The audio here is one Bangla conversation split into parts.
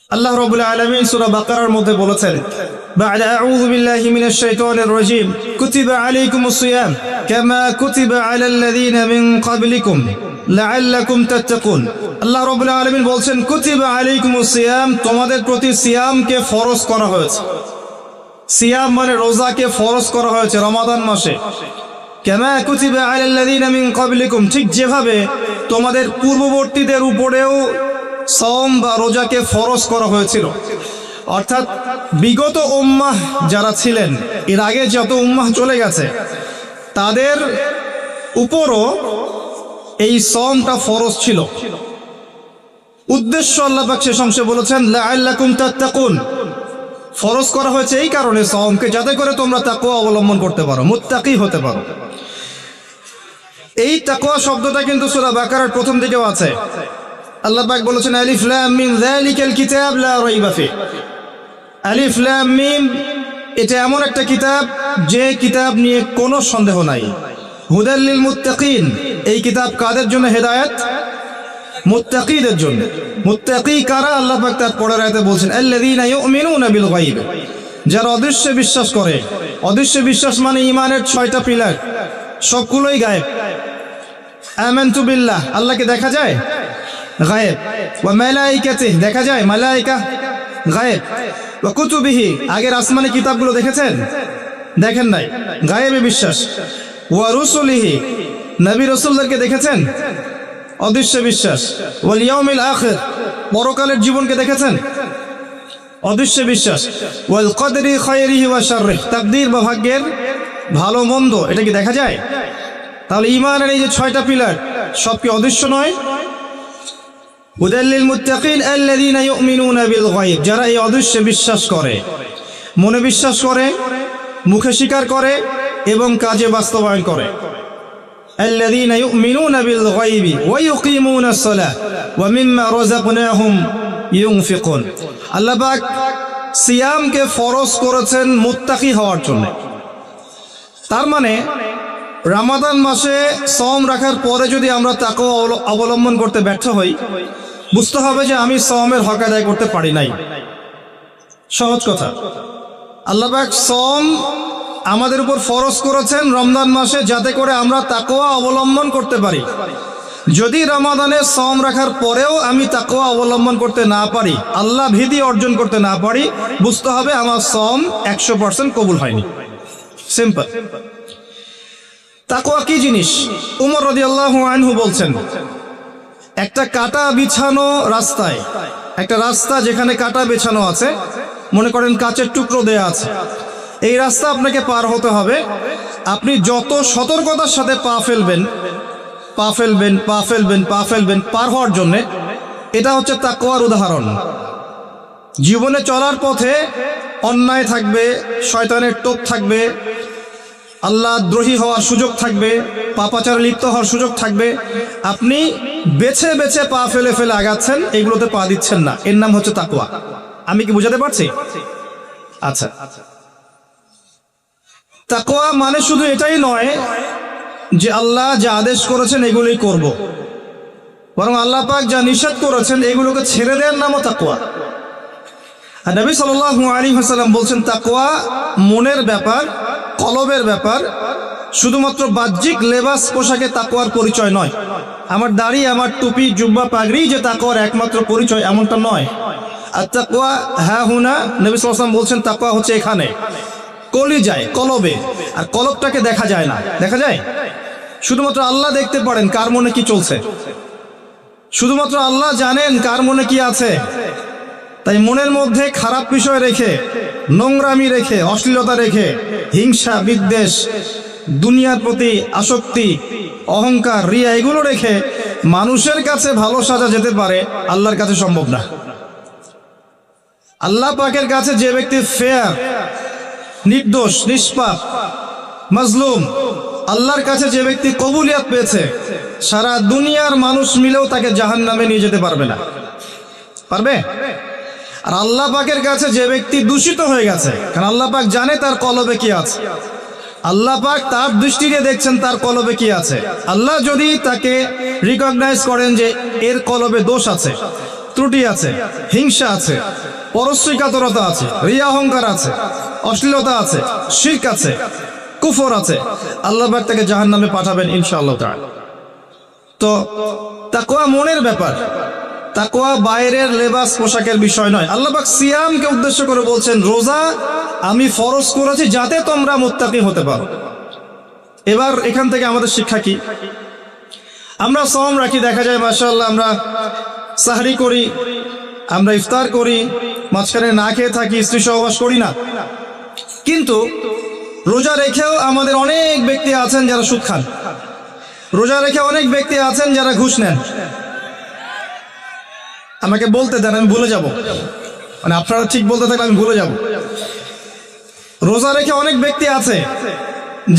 আল্লাহ রাব্বুল আলামিন সূরা বাকারার মধ্যে বলেছেন, বা'দা আউযু বিল্লাহি মিনাশ শাইতানির রাজীম, কুতিবা আলাইকুমুস সিয়াম কামা কুতিবা আলাল লাযীনা মিন ক্বাবলিকুম লাআল্লাকুম তাত্তাকুন। আল্লাহ রাব্বুল আলামিন বলছেন, কুতিবা আলাইকুমুস সিয়াম, তোমাদের প্রতি সিয়ামকে ফরজ করা হয়েছে। সিয়াম মানে রোজাকে ফরজ করা হয়েছে রমাদান মাসে। কামা কুতিবা আলাল লাযীনা মিন ক্বাবলিকুম, ঠিক যেভাবে তোমাদের পূর্ববর্তীদের উপরেও সওম বা রোজাকে ফরজ করা হয়েছিল। অর্থাৎ বিগত উম্মাহ যারা ছিলেন, এর আগে যত উম্মাহ চলে গেছে, তাদের উপরও এই সওমটা ফরজ ছিল। উদ্দেশ্য আল্লাহ পাক শেষ অংশে বলেছেন, লাআল্লাকুম তাত্তাকুন, ফরজ করা হয়েছে এই কারণে সওমকে, যাতে করে তোমরা তাকওয়া অবলম্বন করতে পারো, মুত্তাকি হতে পারো। এই তাকওয়া শব্দটা কিন্তু সূরা বাকারার প্রথম দিকেও আছে। আল্লাহ পাক বলেছেন, আলিফ লাম মিম যালিকাল কিতাব লা রাইবা ফি। আলিফ লাম মিম, এটা এমন একটা কিতাব যে কিতাব নিয়ে কোনো সন্দেহ নাই। হুদাল লিল মুত্তাকিন, এই কিতাব কাদের জন্য হেদায়েত? মুত্তাকিদের জন্য। মুত্তাকি কারা? আল্লাহ পাক তার পরের আয়াতে বলছেন, আল্লাযীনা ইউমিনুনা বিল গায়ব, যারা অদৃশ্যে বিশ্বাস করে। অদৃশ্যে বিশ্বাস মানে ঈমানের 6টা পিলার, সবগুলোই গায়েব। আমানতু বিল্লাহ, আল্লাহকে দেখা যায়, গায়েব। ওয়া মালাইকাতিহি, দেখা যায়, মালাইকা গায়েব। ওয়া কুতুবিহি, আগের আসমানি কিতাবগুলো দেখেছেন? দেখেন নাই, গায়েবে বিশ্বাস। ওয়া রুসুলিহি, নবী রাসূলদেরকে দেখেছেন? অদৃশ্য বিশ্বাস। ওয়াল ইয়াউমিল আখির, পরকালের জীবনকে দেখেছেন? অদৃশ্য বিশ্বাস। ওয়াল কদরি খায়রিহি ওয়া শাররিহি, তাকদীর বা ভাগ্যের ভালো মন্দ, এটা কি দেখা যায়? তাহলে ঈমানের এই যে 6টা পিলার, সব কি অদৃশ্য নয়? হুদাল লিল মুত্তাকিন আল্লাযীনা ইউমিনুনা বিল গায়ব, যারা এই অদৃশ্যে বিশ্বাস করে, মনে বিশ্বাস করে, মুখে স্বীকার করে এবং কাজে বাস্তবায়ন করে। আল্লাযীনা ইউমিনুনা বিল গায়বি ওয়া ইউকিমুনাস সালাহ ওয়া মিম্মা রাযাকনাহুম ইউনফিকুন। আল্লাহ পাক সিয়ামকে ফরজ করেছেন মুত্তাকি হওয়ার জন্য। তার মানে রমাদান মাসে সওম রাখার পরে যদি আমরা তাকওয়া অবলম্বন করতে ব্যর্থ হই, বুঝতে হবে যে আমি সওমের হক আদায় করতে পারি নাই। সহজ কথা, আল্লাহ পাক সওম আমাদের উপর ফরজ করেছেন রমজান মাসে, যাতে করে আমরা তাকওয়া অবলম্বন করতে পারি। যদি রমাদানে সওম রাখার পরেও আমি তাকওয়া অবলম্বন করতে না পারি, আল্লাহ ভীতি অর্জন করতে না পারি, বুঝতে হবে আমার সওম 100% কবুল হয়নি। সিম্পল। তাকওয়া কি জিনিস? উমর রাদিয়াল্লাহু আনহু বলছেন, একটা কাটা বিছানো রাস্তায়, একটা রাস্তা যেখানে কাটা বিছানো আছে, মনে করেন কাচের টুকরো দেয়া আছে, এই রাস্তা আপনাকে পার হতে হবে। আপনি যত সতর্কতার সাথে পা ফেলবেন, পা ফেলবেন, পা ফেলবেন, পা ফেলবেন পার হওয়ার জন্যে, এটা হচ্ছে তাকওয়ার উদাহরণ। জীবনে চলার পথে অন্যায় থাকবে, শয়তানের টোপ থাকবে, আল্লাহ দ্রোহী হওয়ার সুযোগ থাকবে, পাপাচারে লিপ্ত হওয়ার সুযোগ থাকবে। আপনি বেছে বেছে পা ফেলে ফেলে আগাচ্ছেন, এগুলোতে পা দিচ্ছেন না, এর নাম হচ্ছে তাকওয়া। আমি কি বুঝাতে পারছি? আচ্ছা, তাকওয়া মানে শুধু এটাই নয় যে আল্লাহ যা আদেশ করেছেন এগুলোই করব, বরং আল্লাহ পাক যা নিষেধ করেছেন এগুলোকে ছেড়ে দেওয়ার নামও তাকওয়া। আর নবী সাল্লাল্লাহু আলাইহি ওয়াসাল্লাম বলছেন, তাকওয়া মনের ব্যাপার, কলবের ব্যাপার। শুধুমাত্র বাহ্যিক লেবাস পোশাকে তাকওয়ার পরিচয় নয়। আমার দাড়ি, আমার টুপি, জুব্বা, পাগড়ি যে তাকওয়ার একমাত্র পরিচয়, এমনটা নয়। আর তাকওয়া হা হুনা, নবী সাল্লাল্লাহু আলাইহি ওয়াসাল্লাম বলছেন তাকওয়া হচ্ছে এখানে, কলিজায়, কলবে। আর কলবটাকে দেখা যায় না, দেখা যায়? শুধুমাত্র আল্লাহ দেখতে পারেন কার মনে কি চলছে, শুধুমাত্র আল্লাহ জানেন কার মনে কি আছে। তাই মনের মধ্যে খারাপ বিষয় রেখে, নোংরামি রেখে, অশ্লীলতা রেখে, হিংসা, বিদ্বেষ, দুনিয়ার প্রতি আসক্তি, অহংকার, রিয়া, এগুলো রেখে মানুষের কাছে ভালো সাজা যেতে পারে, আল্লাহর কাছে সম্ভব না। আল্লাহ পাকের কাছে যে ব্যক্তি ফেয়ার, নির্দোষ, নিষ্পাপ, মাজলুম, আল্লাহর কাছে যে ব্যক্তি কবুলিয়াত পেয়েছে, সারা দুনিয়ার মানুষ মিলেও তাকে জাহান্নামে নিয়ে যেতে পারবে না। পারবে? আর আল্লাহ পাকের কাছে যে ব্যক্তি দূষিত হয়ে গেছে, কারণ আল্লাহ পাক জানে তার কলবে কি আছে, আল্লাহ পাক তার দৃষ্টি দিয়ে দেখছেন তার কলবে কি আছে। আল্লাহ যদি তাকে রিকগনাইজ করেন যে এর কলবে দোষ আছে, ত্রুটি আছে, হিংসা আছে, পরশ্রী কাতরতা আছে, রিয়া অহংকার আছে, অশ্লীলতা আছে, শিরক আছে, কুফর আছে, আল্লাহ পাক তাকে জাহান্নামে পাঠাবেন ইনশাআল্লাহ তাআলা। তো তাকওয়া মনের ব্যাপার, তাকওয়া বাইরের লেবাস পোশাকের বিষয় নয়। আল্লাহ পাক সিয়ামকে উদ্দেশ্য করে বলছেন, রোজা আমি ফরজ করেছি যাতে তোমরা মুত্তাকি হতে পারো। এবার এখান থেকে আমাদের শিক্ষা কি? আমরা সওম রাখি, দেখা যায় মাশাআল্লাহ আমরা সাহরি করি, আমরা ইফতার করি, মাঝখানে না খেয়ে থাকি, স্ত্রী সহবাস করি না। কিন্তু রোজা রেখেও আমাদের অনেক ব্যক্তি আছেন যারা সুদ খান, রোজা রেখে অনেক ব্যক্তি আছেন যারা ঘুষ নেন। আমাকে বলতে দেন, আমি ভুলে যাব, মানে আপনারা ঠিক বলতে থাকলে আমি ভুলে যাব। রোজা রেখে অনেক ব্যক্তি আছে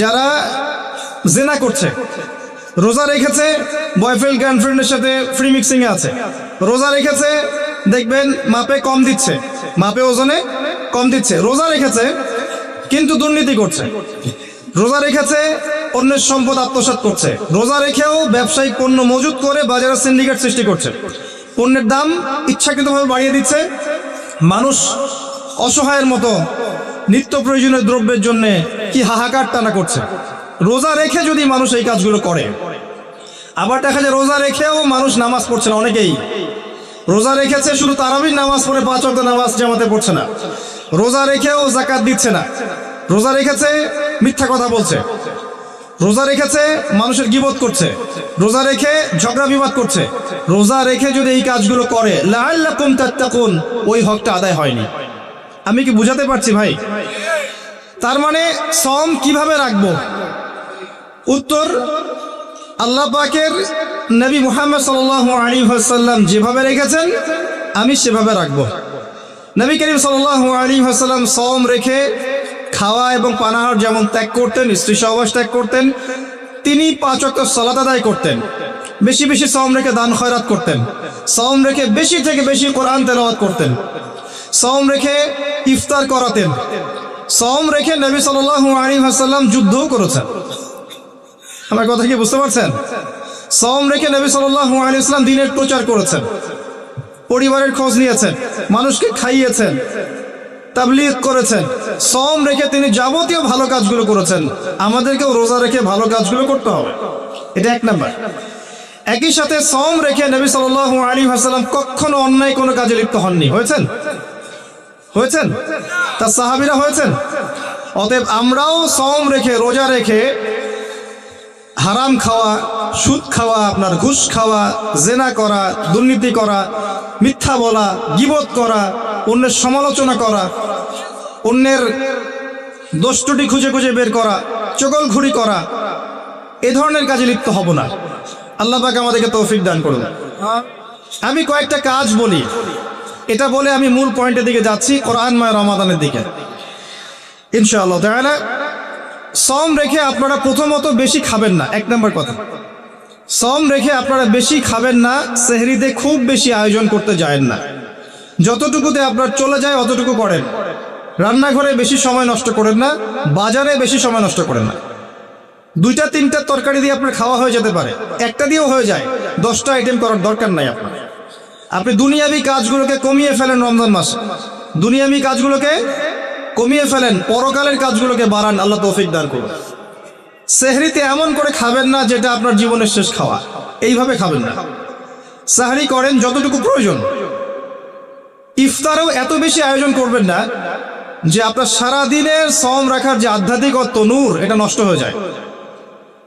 যারা জেনা করছে, রোজা রেখেছে বয়ফ্রেন্ড গার্লফ্রেন্ডের সাথে ফ্রি মিক্সিং এ আছে, রোজা রেখেছে দেখবেন মাপে কম দিচ্ছে, মাপে ওজনে কম দিচ্ছে, রোজা রেখেছে কিন্তু দুর্নীতি করছে, রোজা রেখেছে অন্যের সম্পদ আত্মসাৎ করছে, রোজা রেখেও ব্যবসায়িক পণ্য মজুত করে বাজারে সিন্ডিকেট সৃষ্টি করছে, পণ্যের দাম ইচ্ছাকৃতভাবে বাড়িয়ে দিচ্ছে, মানুষ অসহায়ের মতো নিত্য প্রয়োজনীয় দ্রব্যের জন্য কি হাহাকার টানা করছে। রোজা রেখে যদি মানুষ এই কাজগুলো করে, আবার দেখা যায় রোজা রেখেও মানুষ নামাজ পড়ছে না। অনেকেই রোজা রেখেছে, শুধু তারাবির নামাজ পড়ে 5 ওয়াক্ত নামাজ জামাতে পড়ছে না, রোজা রেখেও যাকাত দিচ্ছে না, রোজা রেখেছে মিথ্যা কথা বলছে, রোজা রেখেছে মানুষের গীবত করছে, রোজা রেখে ঝগড়া বিবাদ করছে। রোজা রেখে যদি এই কাজগুলো করে, লাআল্লাকুম তাত্তাকুন, ওই হকটা আদায় হয়নি। আমি কি বুঝাতে পারছি ভাই? তার মানে সওম কিভাবে রাখবো? উত্তর, আল্লাহ পাকের নবী মুহাম্মদ সাল্লাল্লাহু আলাইহি ওয়াসাল্লাম যেভাবে রেখেছেন আমি সেভাবে রাখবো। নবী করিম সাল্লাল্লাহু আলাইহি ওয়াসাল্লাম সওম রেখে খাওয়া এবং পানাহার যেমন ত্যাগ করতেন, স্ত্রী সহবাস ত্যাগ করতেন, তিনি 5 ওয়াক্ত সালাত আদায় করতেন, বেশি বেশি সওম রেখে দান খয়রাত করতেন, সওম রেখে বেশি থেকে বেশি কোরআন তেলাওয়াত করতেন, সওম রেখে ইফতার করাতেন, সওম রেখে নবী সাল্লাল্লাহু আলাইহি ওয়াসাল্লাম যুদ্ধও করেছেন। আমার কথা কি বুঝতে পারছেন? সওম রেখে নবী সাল্লাল্লাহু আলাইহি ওয়াসাল্লাম দ্বীনের প্রচার করেছেন, পরিবারের খোঁজ নিয়েছেন, মানুষকে খাইয়েছেন, তাবলীগ করেছেন। সওম রেখে তিনি যাবতীয় ভালো কাজগুলো করেছেন। আমাদেরকেও রোজা রেখে ভালো কাজগুলো করতে হবে, এটা 1 নাম্বার। একই সাথে সওম রেখে নবী সাল্লাল্লাহু আলাইহি ওয়াসাল্লাম কখনো অন্যায় কোনো কাজে লিপ্ত হননি। হয়েছেন? হয়েছেন? তার সাহাবীরা হয়েছেন? অতএব আমরাও সওম রেখে, রোজা রেখে হারাম খাওয়া, সুদ খাওয়া, আপনার ঘুষ খাওয়া, জেনা করা, দুর্নীতি করা, মিথ্যা বলা, গীবত করা, অন্যের সমালোচনা করা, অন্যের দোষ ত্রুটি খুঁজে খুঁজে বের করা, চগলখুরি করা, এ ধরনের কাজে লিপ্ত হব না। আল্লাহ পাক আমাদেরকে তৌফিক দান করুন। আমি কয়েকটা কাজ বলি, এটা বলে আমি মূল পয়েন্টের দিকে যাচ্ছি, কোরআনময় রমাদানের দিকে ইনশাআল্লাহ তাআলা। সওম রেখে আপনারা প্রথমত বেশি খাবেন না, 1 নম্বর কথা। সওম রেখে আপনারা বেশি খাবেন না, সেহরিতে খুব বেশি আয়োজন করতে যায়েন না, যতটুকুতে আপনার চলে যায় অতটুকু করেন। রান্নাঘরে বেশি সময় নষ্ট করেন না, বাজারে বেশি সময় নষ্ট করেন না। 2-3টা তরকারি দিয়ে আপনার খাওয়া হয়ে যেতে পারে, একটা দিয়েও হয়ে যায়, 10টা আইটেম করার দরকার নাই আপনার। আপনি দুনিয়াবি কাজগুলোকে কমিয়ে ফেলেন রমজান মাসে, দুনিয়াবি কাজগুলোকে কমিয়ে ফেলেন, পরকালের কাজগুলোকে বাড়ান। আল্লাহ তৌফিক দান করুন। সেহরিতে এমন করে খাবেন না যেটা আপনার জীবনের শেষ খাওয়া, এইভাবে খাবেন না। সাহরি করেন যতটুকু প্রয়োজন। ইফতারেও এত বেশি আয়োজন করবেন না যে আপনার সারাদিনের সওম রাখার যে আধ্যাত্মিকত্ব, নূর, এটা নষ্ট হয়ে যায়।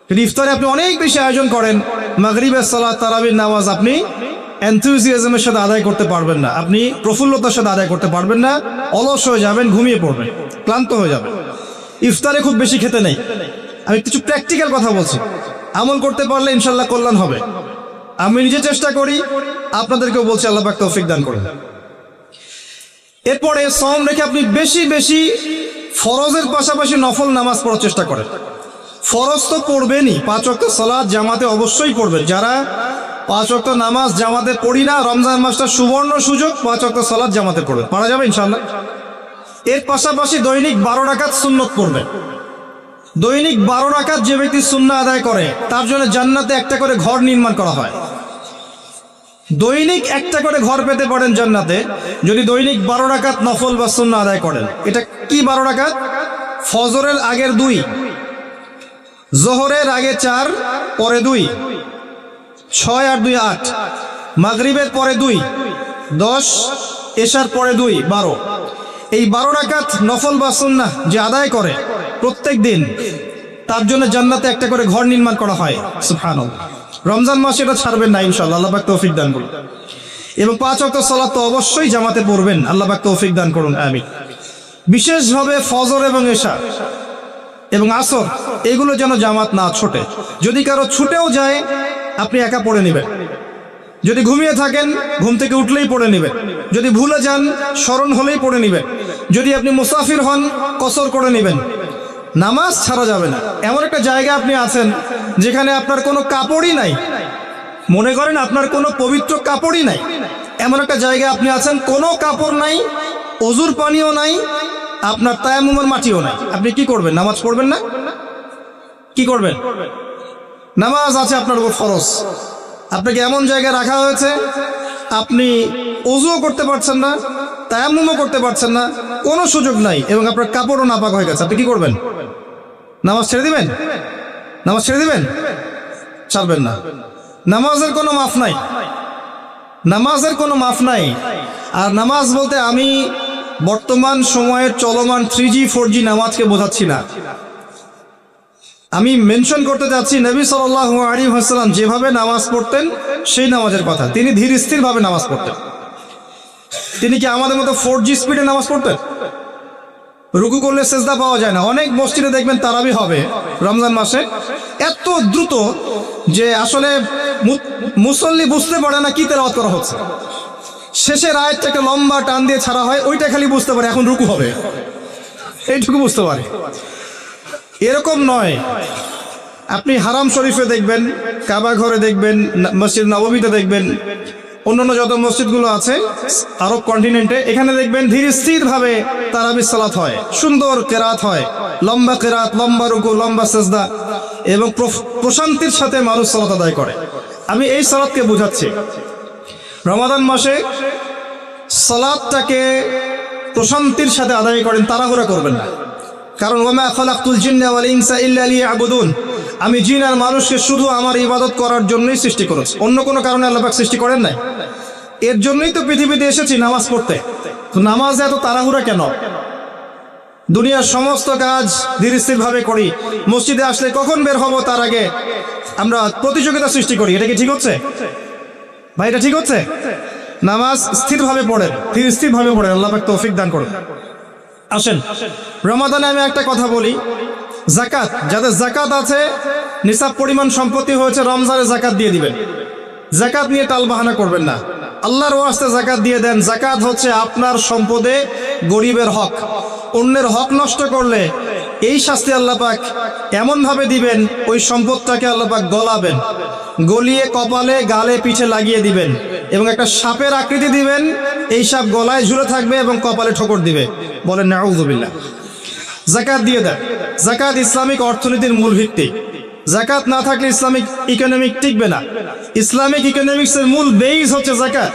কিন্তু ইফতারে আপনি অনেক বেশি আয়োজন করেন, মাগরিবের সালাত, তারাবির নামাজ আপনি এনথুজিয়াজমের সাথে আদায় করতে পারবেন না, আপনি প্রফুল্লতার সাথে আদায় করতে পারবেন না, অলস হয়ে যাবেন, ঘুমিয়ে পড়বেন, ক্লান্ত হয়ে যাবেন। ইফতারে খুব বেশি খেতে নেই। আমি কিছু প্র্যাকটিক্যাল কথা বলছি, আমল করতে পারলে ইনশাল্লাহ কল্যাণ হবে। আমি নিজে চেষ্টা করি, আপনাদেরকেও বলছি, আল্লাহ পাক তৌফিক দান করুন। এরপরে সওম রেখে আপনি বেশি বেশি ফরজের পাশাপাশি নফল নামাজ পড়ার চেষ্টা করেন। ফরজ তো পড়বেনই, 5 ওয়াক্ত সালাত জামাতে অবশ্যই পড়বেন। যারা 5 ওয়াক্ত নামাজ জামাতে পড়ি না, রমজান মাসটা সুবর্ণ সুযোগ, 5 ওয়াক্ত সালাত জামাতে পড়বেন, পারা যাবে ইনশাআল্লাহ। এর পাশাপাশি দৈনিক 12 রাকাত সুন্নত পড়বেন। দৈনিক 12 রাকাত যে ব্যক্তি সুন্নাহ আদায় করে তার জন্য জান্নাতে একটা করে ঘর নির্মাণ করা হয়। দৈনিক একটা করে ঘর পেতে পারেন জান্নাতে যদি দৈনিক 12 রাকাত নফল বা সুন্নাহ আদায় করেন। এটা কি 12 রাকাত? ফজরের আগের 2, জোহরের আগে 4, পরে 2, 6 আর 2 8, মাগরিবের পরে 2 10, এশার পরে 2 12। এই 12 রাকাত নফল বা সুন্নাহ যে আদায় করে প্রত্যেক দিন, তার জন্য জান্নাতে একটা করে ঘর নির্মাণ করা হয়। সুবহানাল্লাহ। রমজান মাসে এটা ছাড়বেন না ইনশাআল্লাহ, আল্লাহ পাক তৌফিক দান করুন। এবং 5 ওয়াক্ত সালাত তো অবশ্যই জামাতে পড়বেন, আল্লাহ পাক তৌফিক দান করুন, আমিন। বিশেষভাবে ফজর এবং এশা এবং আসর এগুলো যেন জামাত না ছোটে। যদি কারো ছুটেও যায় আপনি একা পড়ে নেবেন। যদি ঘুমিয়ে থাকেন ঘুম থেকে উঠলেই পড়ে নেবেন। যদি ভুলে যান স্মরণ হলেই পড়ে নেবেন। যদি আপনি মুসাফির হন কসর করে নেবেন। নামাজ ছাড়া যাবে না। এমন একটা জায়গা আপনি আছেন যেখানে আপনার কোনো কাপড়ই নাই, মনে করেন আপনার কোনো পবিত্র কাপড়ই নাই, এমন একটা জায়গা আপনি আছেন, কোনো কাপড় নাই, অজুর পানিও নাই, আপনার তায়াম্মুমের মাটিও নাই। আপনি কি করবেন? নামাজ পড়বেন না? কি করবেন? নামাজ আছে আপনার উপর ফরজ, আপনাকে এমন জায়গায় রাখা হয়েছে আপনি অজুও করতে পারছেন না, তায়াম্মুমও করতে পারছেন না, কোনো সুযোগ নাই, এবং আপনার কাপড়ও নাপাক হয়ে গেছে। আপনি কি করবেন? নামাজ ছেড়ে দিবেন? নামাজ ছেড়ে দিবেন? ছাড়বেন না। নামাজের কোনো মাফ নাই, নামাজের কোনো মাফ নাই। আর নামাজ বলতে আমি বর্তমান সময়ের চলমান 3G 4G নামাজকে বোঝাচ্ছি না। আমি মেনশন করতে যাচ্ছি নবী সাল্লাল্লাহু আলাইহি ওয়াসাল্লাম যেভাবে নামাজ পড়তেন সেই নামাজের কথা। তিনি ধীর স্থির ভাবে নামাজ পড়তেন। তিনি কি আমাদের মতো 4G স্পিডে নামাজ পড়তেন? রুকু করলে সেজদা পাওয়া যায় না। অনেক মসজিদে দেখবেন তারাবি হবে রমজান মাসে, এত দ্রুত যে আসলে মুসল্লি বুঝতে পারে না কি তেলাওয়াত করা হচ্ছে। শেষের আয়াতটা একটা লম্বা টান দিয়ে ছাড়া হয়, ওইটা খালি বুঝতে পারে এখন রুকু হবে, এইটুকু বুঝতে পারে। এরকম নয়। আপনি হারাম শরীফে দেখবেন, কাবা ঘরে দেখবেন, মসজিদ নববীতে দেখবেন, অন্যান্য যত মসজিদগুলো আছে আরব কন্টিনেন্টে, এখানে দেখবেন ধীর স্থির ভাবে তারাবি সালাত হয়, সুন্দর কেরাত হয়, লম্বা কেরাত, লম্বা রুকু, লম্বা সেজদা, এবং প্রশান্তির সাথে মানুষ সালাত আদায় করে। আমি এই সালাতকে বুঝাচ্ছি। রমাদান মাসে সালাতটাকে প্রশান্তির সাথে আদায় করেন, তাড়াহুড়া করবেন না। কারণ ওয়া মা খালাকতুল জিন্না ওয়াল ইনসা ইল্লা লিয়াবুদুন, আমি জিন আর মানুষকে শুধু আমার ইবাদত করার জন্যই সৃষ্টি করেছি, অন্য কোনো কারণে আল্লাহ পাক সৃষ্টি করেন নাই। এর জন্যই তো পৃথিবীতে এসেছি নামাজ পড়তে। তো নামাজে এত তাড়াহুড়া কেন? দুনিয়ার সমস্ত কাজ ধীর স্থির ভাবে করি, মসজিদে আসলে কখন বের হব তার আগে আমরা প্রতিযোগিতা সৃষ্টি করি। এটা কি ঠিক হচ্ছে ভাই? এটা ঠিক হচ্ছে? নামাজ স্থিরভাবে পড়েন, ধীর স্থির ভাবে পড়েন, আল্লাহ পাক তৌফিক দান করুন। আসেন রমাদানে আমি একটা কথা বলি, যাকাত, যাদের যাকাত আছে, নিসাব পরিমাণ সম্পত্তি হয়েছে, রমজানে যাকাত দিয়ে দিবেন। যাকাত নিয়ে টালবাহানা করবেন না, আল্লাহর ওয়াস্তে যাকাত দিয়ে দেন। যাকাত হচ্ছে আপনার সম্পদে গরিবের হক। অন্যের হক নষ্ট করলে এই শাস্তি আল্লাহ পাক এমন ভাবে দিবেন, ওই সম্পদটাকে আল্লাহ পাক গলাবেন, গলিয়ে কপালে, গালে, পিঠে লাগিয়ে দিবেন, এবং একটা সাপের আকৃতি দিবেন, এই সাপ গলায় ঝুলে থাকবে এবং কপালে ঠোকর দিবে। বলেন নাউযুবিল্লাহ। যাকাত দিয়ে দেন। যাকাত ইসলামিক অর্থনীতির মূল ভিত্তি। যাকাত না থাকলে ইসলামিক ইকোনমিক টিকবে না। ইসলামিক ইকোনমিক্সের মূল বেইস হচ্ছে যাকাত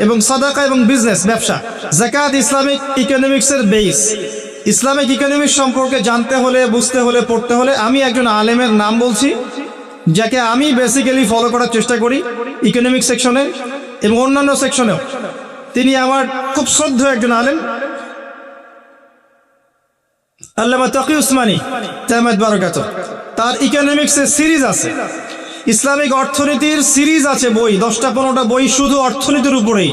এবং সাদাকা এবং বিজনেস, ব্যবসা। যাকাত ইসলামিক ইকোনমিক্সের বেইস। ইসলামিক ইকোনমিক্স সম্পর্কে জানতে হলে, বুঝতে হলে, পড়তে হলে আমি একজন আলেমের নাম বলছি, যাকে আমি বেসিক্যালি ফলো করার চেষ্টা করি ইকোনমিক সেকশনে এবং অন্যান্য সেকশনেও। তিনি আমার খুব শ্রদ্ধেয় একজন আলেম, আল্লামা তাকি উসমানী দামাত বারাকাতুহু। তার ইকোনমিক্সের সিরিজ আছে, ইসলামিক অর্থনীতির সিরিজ আছে, বই 10টা-15টা বই শুধু অর্থনীতির উপরেই।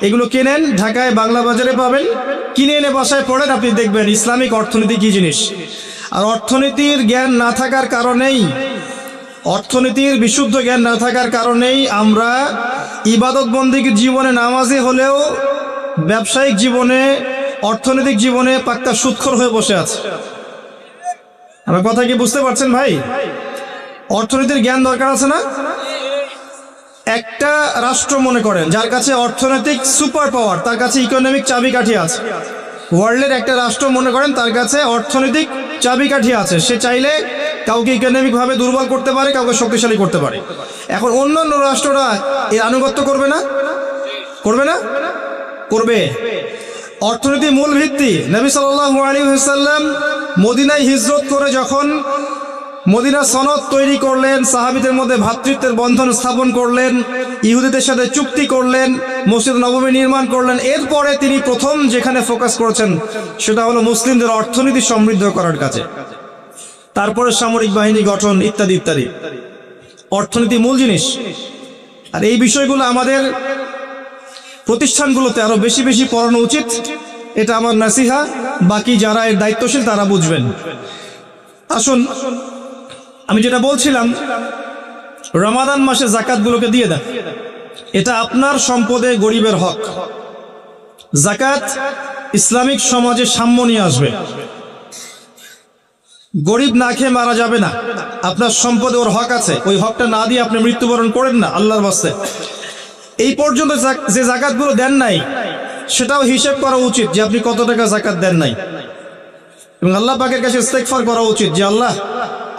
এগুলো কেনেন, ঢাকায় বাংলা বাজারে পাবেন, কিনে এনে বাসায় পড়েন, আপনি দেখবেন ইসলামিক অর্থনীতি কি জিনিস। আর অর্থনীতির জ্ঞান না থাকার কারণেই, অর্থনীতির বিশুদ্ধ জ্ঞান না থাকার কারণেই আমরা ইবাদত বন্দেগীর জীবনে, নামাজি হলেও ব্যবসায়িক জীবনে, অর্থনৈতিক জীবনে পাক্কা সুদখোর হয়ে বসে আছে। আমার কথা কি বুঝতে পারছেন ভাই? অর্থনীতির জ্ঞান দরকার আছে না? একটা রাষ্ট্র মনে করেন যার কাছে অর্থনৈতিক সুপার পাওয়ার, তার কাছে ইকোনমিক চাবিকাঠি আছে। ওয়ার্ল্ডের একটা রাষ্ট্র মনে করেন তার কাছে অর্থনৈতিক চাবিকাঠি আছে, সে চাইলে কাউকে ইকোনমিকভাবে দুর্বল করতে পারে, কাউকে শক্তিশালী করতে পারে। এখন অন্যান্য রাষ্ট্ররা এর আনুগত্য করবে না? করবে না? করবে। অর্থনীতি মূল ভিত্তি। নবী সাল্লাল্লাহু আলাইহি ওয়াসাল্লাম মদিনায় হিজরত করে যখন মদিনা সনদ তৈরি করলেন, সাহাবীদের মধ্যে ভ্রাতৃত্বের বন্ধন স্থাপন করলেন, ইহুদিদের সাথে চুক্তি করলেন, মসজিদ নববী নির্মাণ করলেন, এরপরে তিনি প্রথম যেখানে ফোকাস করেছেন সেটা হলো মুসলিমদের অর্থনীতি সমৃদ্ধ করার কাজে। তারপরে সামরিক বাহিনী গঠন ইত্যাদি ইত্যাদি। অর্থনীতি মূল জিনিস। আর এই বিষয়গুলো আমাদের প্রতিষ্ঠানগুলোতে আরো বেশি বেশি পড়ানো উচিত। এটা আমার নাসিহা, বাকি যারা এর দায়িত্বশীল তারা বুঝবেন। আসুন, আমি যেটা বলছিলাম, রমাদান মাসে যাকাতগুলোকে দিয়ে দেন। এটা আপনার সম্পদে গরিবের হক। যাকাত ইসলামিক সমাজে সাম্য নিয়ে আসবে। গরিব না খেয়ে মারা যাবে না, আপনার সম্পদে ওর হক আছে, ওই হকটা না দিয়ে আপনি মৃত্যুবরণ করেন না আল্লাহর ওয়াস্তে। এই পর্যন্ত যে যাকাতগুলো দেন নাই সেটাও হিসেব করা উচিত যে আপনি কত টাকা যাকাত দেন নাই, এবং আল্লাহ পাকের কাছে ইস্তেগফার করা উচিত যে আল্লাহ,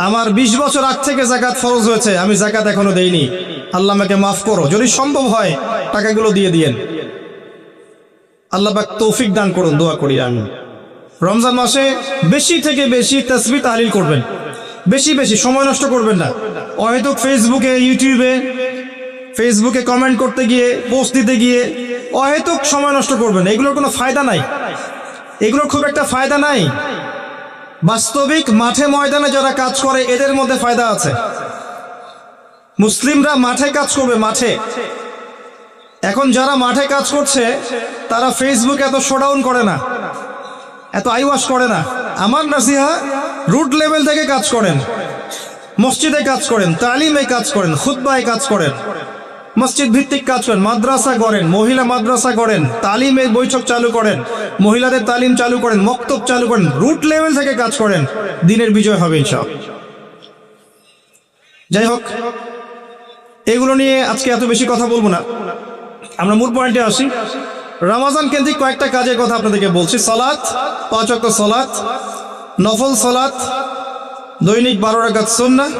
আমার 20 বছর আগ থেকে যাকাত ফরজ হয়েছে, আমি যাকাত এখনো দেইনি, আল্লাহ আমাকে মাফ করো। যদি সম্ভব হয় টাকাগুলো দিয়ে দিয়েন। আল্লাহ পাক তৌফিক দান করুন, দোয়া করি আমি। রমজান মাসে বেশি থেকে বেশি তাসবিহ তাহলিল করবেন, বেশি বেশি, সময় নষ্ট করবেন না। হয়তো ফেসবুকে কমেন্ট করতে গিয়ে, পোস্ট দিতে গিয়ে অহেতুক সময় নষ্ট করবেন। এগুলোর কোনো ফায়দা নাই, এগুলোর খুব একটা ফায়দা নাই। বাস্তবিক মাঠে ময়দানে যারা কাজ করে এদের মধ্যে ফায়দা আছে। মুসলিমরা মাঠে কাজ করবে, মাঠে। এখন যারা মাঠে কাজ করছে তারা ফেসবুকে এত শোডাউন করে না, এত আইওয়াশ করে না। আমার নাসিহা, রুট লেভেল থেকে কাজ করেন, মসজিদে কাজ করেন, তালিমে কাজ করেন, খুতবায় কাজ করেন, মসজিদ ভিত্তিক কাজ করেন, মাদ্রাসা করেন, মহিলা মাদ্রাসা করেন, তালিমের বৈঠক চালু করেন, মহিলাদের তালিম চালু করেন, মক্তব চালু করেন, রুট লেভেল থেকে কাজ করেন, দিনের বিজয় হবে ইনশাআল্লাহ। যাই হোক, এগুলো নিয়ে আজকে এত বেশি কথা বলবো না, আমরা মূল পয়েন্টে আসি। রমজান কেন্দ্রিক কয়েকটা কাজের কথা আপনাদেরকে বলছি। সালাত, 5 ওয়াক্ত সালাত, নফল সালাত, দৈনিক 12 রাকাত সুন্নাহ,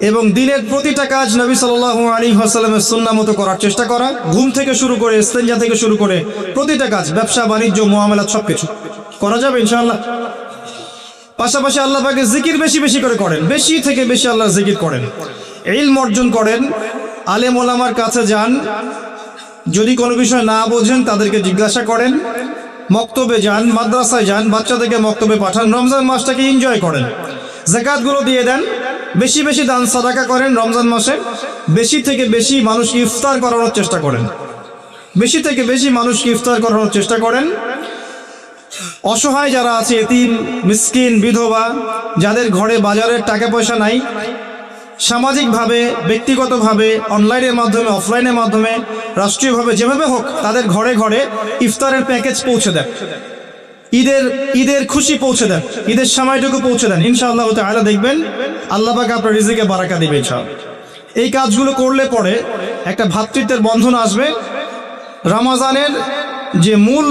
এবং দিনের প্রতিটা কাজ নবী সাল্লাল্লাহু আলাইহি ওয়াসাল্লামের সুন্নাহ মতো করার চেষ্টা করা। ঘুম থেকে শুরু করে, ইস্তেঞ্জা থেকে শুরু করে প্রতিটা কাজ, ব্যবসা বাণিজ্য, মুআমালাত সবকিছু করা যাবে ইনশাআল্লাহ। পাশাপাশি আল্লাহ পাকের জিকির বেশি বেশি করে করেন, বেশি থেকে বেশি আল্লাহর জিকির করেন, ইলম অর্জন করেন, আলেম ওলামার কাছে যান, যদি কোনো বিষয় না বোঝেন তাদেরকে জিজ্ঞাসা করেন, মক্তবে যান, মাদ্রাসায় যান, বাচ্চাদেরকে মক্তবে পাঠান, রমজান মাসটাকে এনজয় করেন, যাকাতগুলো দিয়ে দেন, বেশি বেশি দান সাদাকা করেন রমজান মাসে, বেশি থেকে বেশি মানুষকে ইফতার করানোর চেষ্টা করেন, বেশি থেকে বেশি মানুষকে ইফতার করানোর চেষ্টা করেন। অসহায় যারা আছে, এতিম, মিসকিন, বিধবা, যাদের ঘরে বাজারের টাকা পয়সা নাই, সামাজিকভাবে, ব্যক্তিগতভাবে, অনলাইনের মাধ্যমে, অফলাইনের মাধ্যমে, রাষ্ট্রীয়ভাবে, যেভাবে হোক তাদের ঘরে ঘরে ইফতারের প্যাকেজ পৌঁছে দেন, ঈদের খুশি পৌঁছে দেন, ঈদের সময়টুকু পৌঁছে দেন। ইনশাআল্লাহ তাআলা দেখবেন আল্লাহ পাক আপনার রিজিকে বারাকা দিবে ইনশাআল্লাহ। এই কাজগুলো করলে পরে একটা ভ্রাতৃত্বের বন্ধন আসবে। রমজানের যে মূল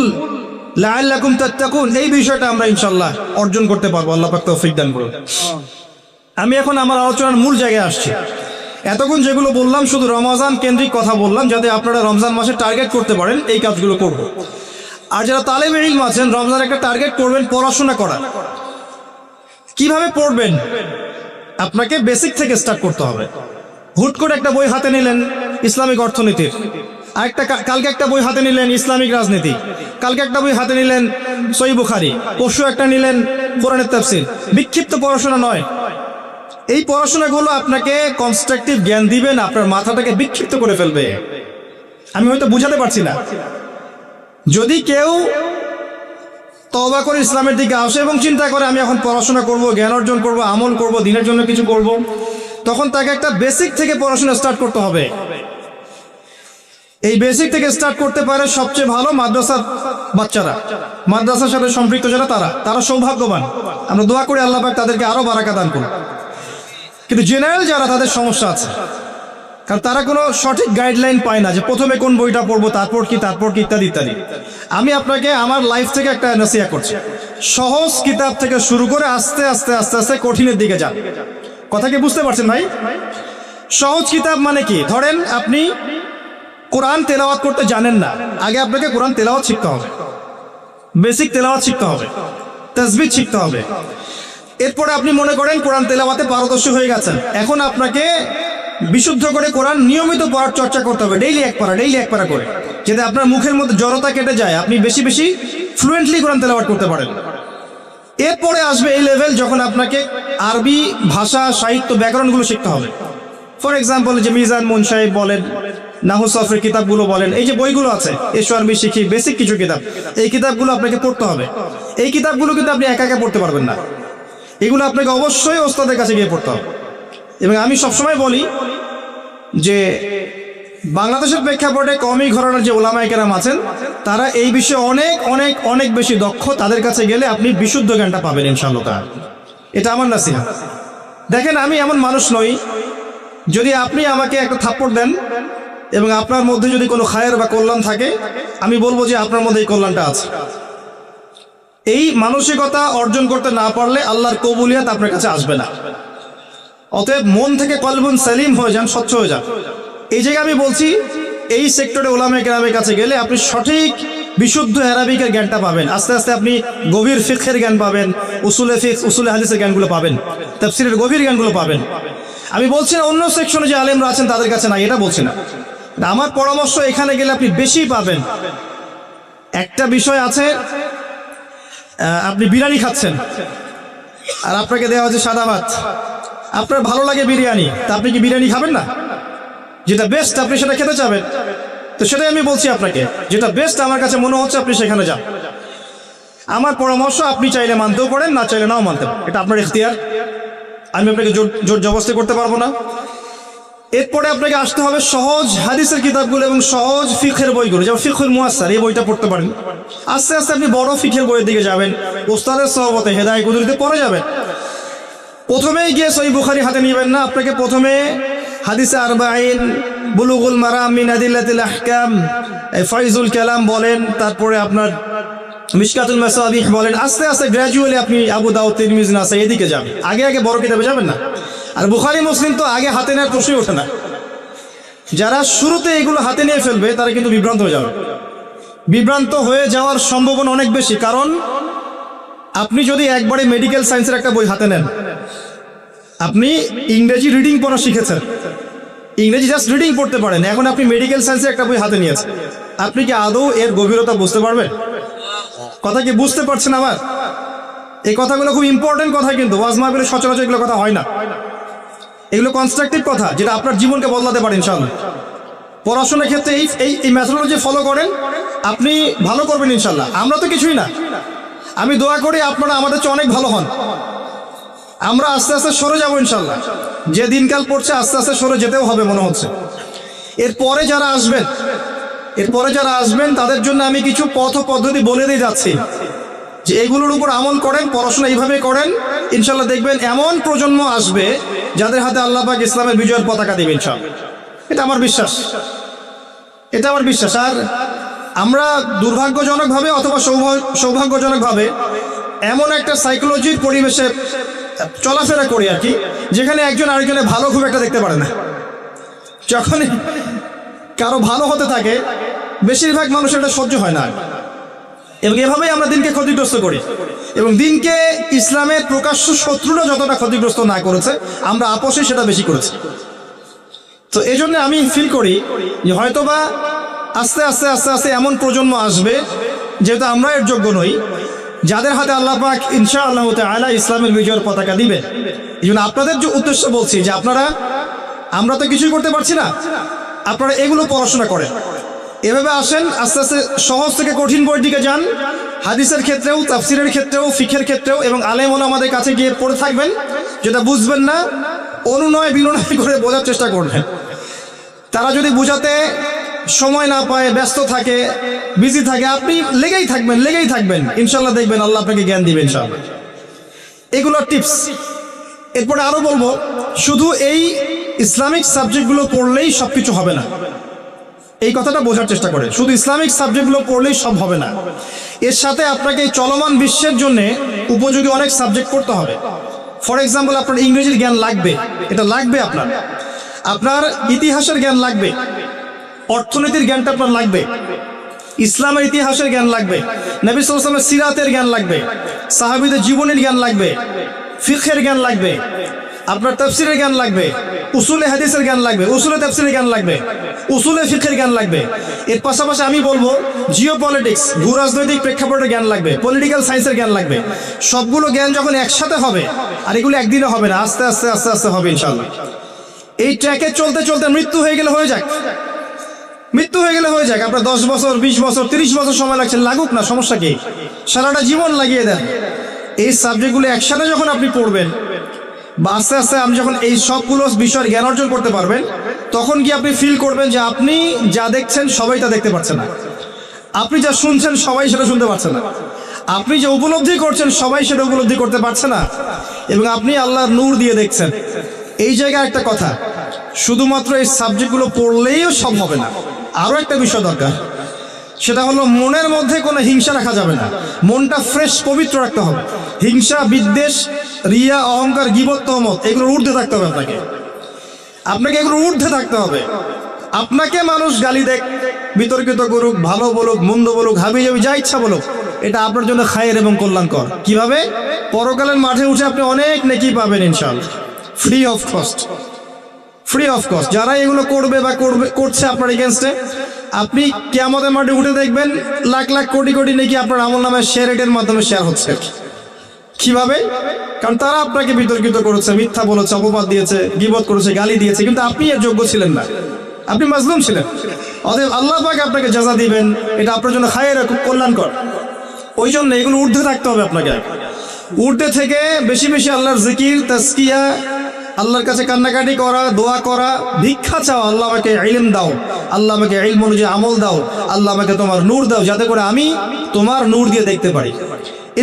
লাআল্লাকুম তাত্তাকুন, এই বিষয়টা আমরা ইনশাআল্লাহ অর্জন করতে পারবো। আল্লাহ পাক তৌফিক দান করুন। আমি এখন আমার আলোচনার মূল জায়গায় আসছি। এতক্ষণ যেগুলো বললাম শুধু রমজান কেন্দ্রিক কথা বললাম, যাতে আপনারা রমজান মাসে টার্গেট করতে পারেন এই কাজগুলো করব। আর যারা তালেবে ইলম আছেন, রমজান একটা টার্গেট করবেন পড়াশোনা করা। কিভাবে পড়বেন? আপনাকে বেসিক থেকে স্টার্ট করতে হবে। হুট করে একটা বই হাতে নিলেন ইসলামিক অর্থনীতির, কালকে একটা বই হাতে নিলেন ইসলামিক রাজনীতি, কালকে একটা বই হাতে নিলেন সহিহ বুখারী, পরশু একটা নিলেন কোরআনের তাফসীর। বিক্ষিপ্ত পড়াশোনা নয়। এই পড়াশোনাগুলো আপনাকে কনস্ট্রাকটিভ জ্ঞান দিবেন, আপনার মাথাটাকে বিক্ষিপ্ত করে ফেলবে। আমি হয়তো বুঝাতে পারছি না। যদি কেউ তওবা করে ইসলামের দিকে আসে এবং চিন্তা করে আমি এখন পড়াশোনা করব, জ্ঞান অর্জন করব, আমল করব, দিনের জন্য কিছু করব, তখন তাকে একটা বেসিক থেকে পড়াশোনা স্টার্ট করতে হবে। এই বেসিক থেকে স্টার্ট করতে পারে সবচেয়ে ভালো মাদ্রাসার বাচ্চারা, মাদ্রাসার সাথে সম্পৃক্ত যারা, তারা সৌভাগ্যবান। আমরা দোয়া করি আল্লাহ পাক তাদেরকে আরো বারাকা দান করুন। কিন্তু জেনারেল যারা, তাদের সমস্যা আছে, কারণ তারা কোনো সঠিক গাইডলাইন পায় না যে প্রথমে কোন বইটা পড়বো, তারপর কি ইত্যাদি ইত্যাদি। আমি আপনাকে আমার লাইফ থেকে একটা নাসিহা করছি। সহজ কিতাব থেকে শুরু করে আস্তে আস্তে আস্তে আস্তে কঠিনের দিকে যান। কথা কি বুঝতে পারছেন ভাই? সহজ কিতাব মানে কি? ধরেন আপনি কোরআন তেলাওয়াত করতে জানেন না, আগে আপনাকে কোরআন তেলাওয়াত শিখতে হবে, বেসিক তেলাওয়াত শিখতে হবে, তাসবিহ শিখতে হবে। এরপরে আপনি মনে করেন কোরআন তেলাওয়াতে পারদর্শী হয়ে গেছেন, এখন আপনাকে বিশুদ্ধ করে কোরআন নিয়মিত পড়ার চর্চা করতে হবে, ডেইলি এক পারা করে, যাতে আপনার মুখের মধ্যে জড়তা কেটে যায়, আপনি বেশি বেশি ফ্লুয়েন্টলি কোরআন তেলাওয়াত করতে পারেন। এরপরে আসবে এই লেভেল যখন আপনাকে আরবি ভাষা, সাহিত্য, ব্যাকরণগুলো শিখতে হবে। ফর এক্সাম্পল, যে মিজান মুনসাহিব বলেন, নাহু সফরের কিতাবগুলো বলেন, এই যে বইগুলো আছে, এসো আরবি শিখি, বেসিক কিছু কিতাব, এই কিতাবগুলো আপনাকে পড়তে হবে। এই কিতাবগুলো কিন্তু আপনি একা একা পড়তে পারবেন না, এগুলো আপনাকে অবশ্যই ওস্তাদের কাছে গিয়ে পড়তে হবে। এবং আমি সবসময় বলি যে বাংলাদেশের প্রেক্ষাপটে কওমি ঘরানার যে ওলামায়ে কেরাম আছেন, তারা এই বিষয়ে অনেক অনেক অনেক বেশি দক্ষ। তাদের কাছে গেলে আপনি বিশুদ্ধ জ্ঞানটা পাবেন ইনশাআল্লাহ তাআলা। এটা আমার নাসিহত। দেখেন, আমি এমন মানুষ নই, যদি আপনি আমাকে একটা থাপ্পড় দেন এবং আপনার মধ্যে যদি কোনো খায়ের বা কল্যাণ থাকে, আমি বলবো যে আপনার মধ্যে এই কল্যাণটা আছে। এই মানসিকতা অর্জন করতে না পারলে আল্লাহর কবুলিয়াত আপনার কাছে আসবে না। অতএব মন থেকে কলবুন সালিম হয়ে যান, স্বচ্ছ হয়ে যান। এই জায়গায় আমি বলছি, এই সেক্টরে ওলামায়ে কেরামের কাছে গেলে আপনি সঠিক বিশুদ্ধ আরবিকের জ্ঞানটা পাবেন। আস্তে আস্তে আপনি গভীর ফিকহের জ্ঞান পাবেন, উসুলে ফিকহ, উসুলে হাদিসের জ্ঞানগুলো পাবেন, তাফসীরের গভীর জ্ঞানগুলো পাবেন। আমি বলছি না অন্য সেকশনে যে আলেমরা আছেন তাদের কাছে নাই, এটা বলছি না। আমার পরামর্শ, এখানে গেলে আপনি বেশি পাবেন। একটা বিষয় আছে, আপনি বিরিয়ানি খাচ্ছেন আর আপনাকে দেওয়া হচ্ছে সাদা ভাত, আপনার ভালো লাগে বিরিয়ানি, তা আপনি কি বিরিয়ানি খাবেন না? যেটা বেস্ট আপনি সেটা খেতে চাবেন। তো সেটাই আমি বলছি আপনাকে, যেটা বেস্ট আমার কাছে মনে হচ্ছে আপনি সেখানে যান। আমার পরামর্শ, আপনি চাইলে মানতেও পারেন, না চাইলে নাও মানতে পারেন, এটা আপনার ইখতিয়ার। আমি আপনাকে জোর জবরদস্তি করতে পারবো না। এরপরে আপনাকে আসতে হবে সহজ হাদিসের কিতাবগুলো এবং সহজ ফিকহের বইগুলো, যেমন ফিকহুল মুয়াসসার, এই বইটা পড়তে পারেন। আস্তে আস্তে আপনি বড় ফিকহের বইয়ের দিকে যাবেন, ওস্তাদের সহবতে হেদায়েত কুদরতে পড়ে যাবেন। প্রথমেই গিয়ে সহিহ বুখারী হাতে নেবেন না, আপনাকে প্রথমে হাদিসে আরবাঈন, বুলুগুল মারাম মিন আদিল্লাতিল আহকাম, ফাইজুল কালাম বলেন, তারপরে আপনার মিশকাতুল মাসাবিহ বলেন, আস্তে আস্তে গ্র্যাজুয়ালি আপনি আবু দাউদ, তিরমিজি, নাসাঈ এদিকে যাবেন। আগে বড় কিতাবে যাবেন না। আর বুখারী, মুসলিম তো আগে হাতে নেওয়ার প্রশ্নই ওঠে না। যারা শুরুতে এগুলো হাতে নিয়ে ফেলবে তারা কিন্তু বিভ্রান্ত হয়ে যাবে। বিভ্রান্ত হয়ে যাওয়ার সম্ভাবনা অনেক বেশি, কারণ আপনি যদি একবারে মেডিকেল সায়েন্সের একটা বই হাতে নেন, আপনি ইংরেজি রিডিং পড়া শিখেছেন, ইংরেজি জাস্ট রিডিং পড়তে পারেন, এখন আপনি মেডিকেল সায়েন্সের একটা বই হাতে নিয়েছেন, আপনি কি আদৌ এর গভীরতা বুঝতে পারবেন? কথা কি বুঝতে পারছেন আমার? এই কথাগুলো খুব ইম্পর্টেন্ট কথা, কিন্তু ওয়াজ মাহফিলে সচরাচর এগুলো কথা হয় না। এগুলো কনস্ট্রাকটিভ কথা, যেটা আপনার জীবনকে বদলাতে পারে ইনশাআল্লাহ। পড়াশোনার ক্ষেত্রে এই মেথোডোলজি ফলো করেন, আপনি ভালো করবেন ইনশাআল্লাহ। আমরা তো কিছুই না, আমি দোয়া করি আপনারা আমাদের চেয়ে অনেক ভালো হন। আমরা আস্তে আস্তে সরে যাবো ইনশাআল্লাহ। যে দিনকাল পড়ছে আস্তে আস্তে সরে যেতেও হবে মনে হচ্ছে। এরপরে যারা আসবেন তাদের জন্য আমি কিছু পথ পদ্ধতি বলে দিয়ে যাচ্ছি, যে এগুলোর উপর আমল করেন, পড়াশোনা এইভাবে করেন, ইনশাআল্লাহ দেখবেন এমন প্রজন্ম আসবে যাদের হাতে আল্লাহ পাক ইসলামের বিজয়ের পতাকা দিবেন ইনশাআল্লাহ। এটা আমার বিশ্বাস। আর আমরা দুর্ভাগ্যজনকভাবে অথবা সৌভাগ্যজনকভাবে এমন একটা সাইকোলজির পরিবেশে চলাফেরা করি আর কি, যেখানে একজন আরেকজনের ভালো খুব একটা দেখতে পারে না। যখনই কারো ভালো হতে থাকে, বেশিরভাগ মানুষের এটা সহ্য হয় না। এবং এভাবেই আমরা দিনকে ক্ষতিগ্রস্ত করি, এবং দিনকে ইসলামের প্রকাশ্য শত্রুরা যতটা ক্ষতিগ্রস্ত না করেছে, আমরা আপোষে সেটা বেশি করেছি। তো এই জন্য আমি ফিল করি যে হয়তোবা আস্তে আস্তে এমন প্রজন্ম আসবে, যেহেতু আমরা এর যোগ্য নই, যাদের হাতে আল্লাহ পাক ইনশাআল্লাহ তাআলা ইসলামের বিজয়ের পতাকা দিবেন। এই জন্য আপনাদের যে উদ্দেশ্য বলছি, যে আমরা তো কিছুই করতে পারছি না, আপনারা এগুলো পড়াশোনা করেন, এভাবে আসেন, আস্তে আস্তে সহজ থেকে কঠিন বইয়ের দিকে যান, হাদিসের ক্ষেত্রেও, তাফসিরের ক্ষেত্রেও, ফিকহের ক্ষেত্রেও, এবং আলেম ওলামাদের কাছে গিয়ে পড়ে থাকবেন। যেটা বুঝবেন না, অনুনয় বিনয় করে বোঝার চেষ্টা করবেন। তারা যদি বোঝাতে সময় না পায়, ব্যস্ত থাকে, বিজি থাকে, আপনি লেগেই থাকবেন, ইনশাআল্লাহ দেখবেন আল্লাহ আপনাকে জ্ঞান দিবেন ইনশাআল্লাহ। এগুলো টিপস। এরপরে আরো বলবো, শুধু এই ইসলামিক সাবজেক্টগুলো পড়লেই সবকিছু হবে না। এই কথাটা বোঝার চেষ্টা করে। শুধু ইসলামিক সাবজেক্টগুলো পড়লেই সব হবে না, এর সাথে আপনাকে এই চলমান বিশ্বের জন্য উপযোগী অনেক সাবজেক্ট পড়তে হবে। ফর এক্সাম্পল, আপনার ইংরেজির জ্ঞান লাগবে, এটা লাগবে। আপনার ইতিহাসের জ্ঞান লাগবে, অর্থনীতির জ্ঞানটা আপনার লাগবে, ইসলামের ইতিহাসের জ্ঞান লাগবে, নবী সাল্লাল্লাহু আলাইহি ওয়াসাল্লামের সিরাতের জ্ঞান লাগবে, সাহাবীদের জীবনের জ্ঞান লাগবে, ফিকহের জ্ঞান লাগবে, আপনার তাফসীরের জ্ঞান লাগবে, উসুলে হাদিসের জ্ঞান লাগবে, উসুলে তাফসীরের জ্ঞান লাগবে, উসুলে ফিকহের জ্ঞান লাগবে। এর পাশাপাশি আমি বলবো জিওপলিটিক্স, ভূরাজনৈতিক প্রেক্ষাপটের জ্ঞান লাগবে, পলিটিক্যাল সায়েন্সের জ্ঞান লাগবে। সবগুলো জ্ঞান যখন একসাথে হবে, আর এগুলো একদিনে হবে না, আস্তে আস্তে আস্তে আস্তে হবে ইনশাআল্লাহ। এই ট্র্যাকে চলতে চলতে মৃত্যু হয়ে গেলে হয়ে যাক, মৃত্যু হয়ে গেলে হয়ে যাক। আপনার 10 বছর, 20 বছর, 30 বছর সময় লাগছে, লাগুক না, সমস্যা কি? সারাটা জীবন লাগিয়ে দেন। এই সাবজেক্টগুলো একসাথে যখন আপনি পড়বেন বা আস্তে আস্তে আপনি যখন এই সবগুলো বিষয়ের জ্ঞান অর্জন করতে পারবেন, তখন কি আপনি ফিল করবেন যে আপনি যা দেখছেন সবাই তা দেখতে পাচ্ছে না, আপনি যা শুনছেন সবাই সেটা শুনতে পারছে না, আপনি যে উপলব্ধি করছেন সবাই সেটা উপলব্ধি করতে পারছে না, এবং আপনি আল্লাহর নূর দিয়ে দেখছেন। এই জায়গায় একটা কথা, শুধুমাত্র এই সাবজেক্টগুলো পড়লেইও সব হবে না, আরও একটা বিষয় দরকার, সেটা হলো মনের মধ্যে কোনো হিংসা রাখা যাবে না। মনটা ফ্রেশ, পবিত্র রাখতে হবে। হিংসা, বিদ্বেষ, রিয়া, অহংকার, গীবত, তহমত, এগুলোর ঊর্ধ্বে থাকতে হবে। আপনাকে এগুলোর ঊর্ধ্বে থাকতে হবে। আপনাকে মানুষ গালি দেখ, বিতর্কিত করুক, ভালো বলুক, মন্দ বলুক, হাবি যাবি যা ইচ্ছা বলুক, এটা আপনার জন্য খায়ের এবং কল্যাণকর। কিভাবে? পরকালের মাঠে উঠে আপনি অনেক নেকি পাবেন ইনশাআল্লাহ, free of cost. Free of cost যারা এগুলো করবে বা করছে আপনার এগেনস্টে, আপনি কিয়ামতের মাঠে উঠে দেখবেন লাখ লাখ কোটি কোটি নেকি আপনার আমলনামায় শেয়ার রেটের মাধ্যমে শেয়ার হচ্ছে। কিভাবে? কারণ তারা আপনাকে বিতর্কিত করেছে, মিথ্যা বলেছে, অপবাদ দিয়েছে, গীবত করেছে, গালি দিয়েছে, কিন্তু আপনি এর যোগ্য ছিলেন না, আপনি মাজলুম ছিলেন। অতএব আল্লাহ পাক আপনাকে জাযা দিবেন, এটা আপনার জন্য খায়ের, খুব কল্যাণকর। ওই জন্য এগুলো ঊর্ধ্বে থাকতে হবে আপনাকে। ঊর্ধ্বে থেকে বেশি বেশি আল্লাহর জিকির, তাজকিয়া, আল্লাহর কাছে কান্নাকাটি করা, দোয়া করা, ভিক্ষা চাওয়া, আল্লাহ আমাকে ইলম দাও, আল্লাহ আমাকে ইলম অনুযায়ী আমল দাও, আল্লাহ আমাকে তোমার নূর দাও, যাতে করে আমি তোমার নূর দিয়ে দেখতে পারি।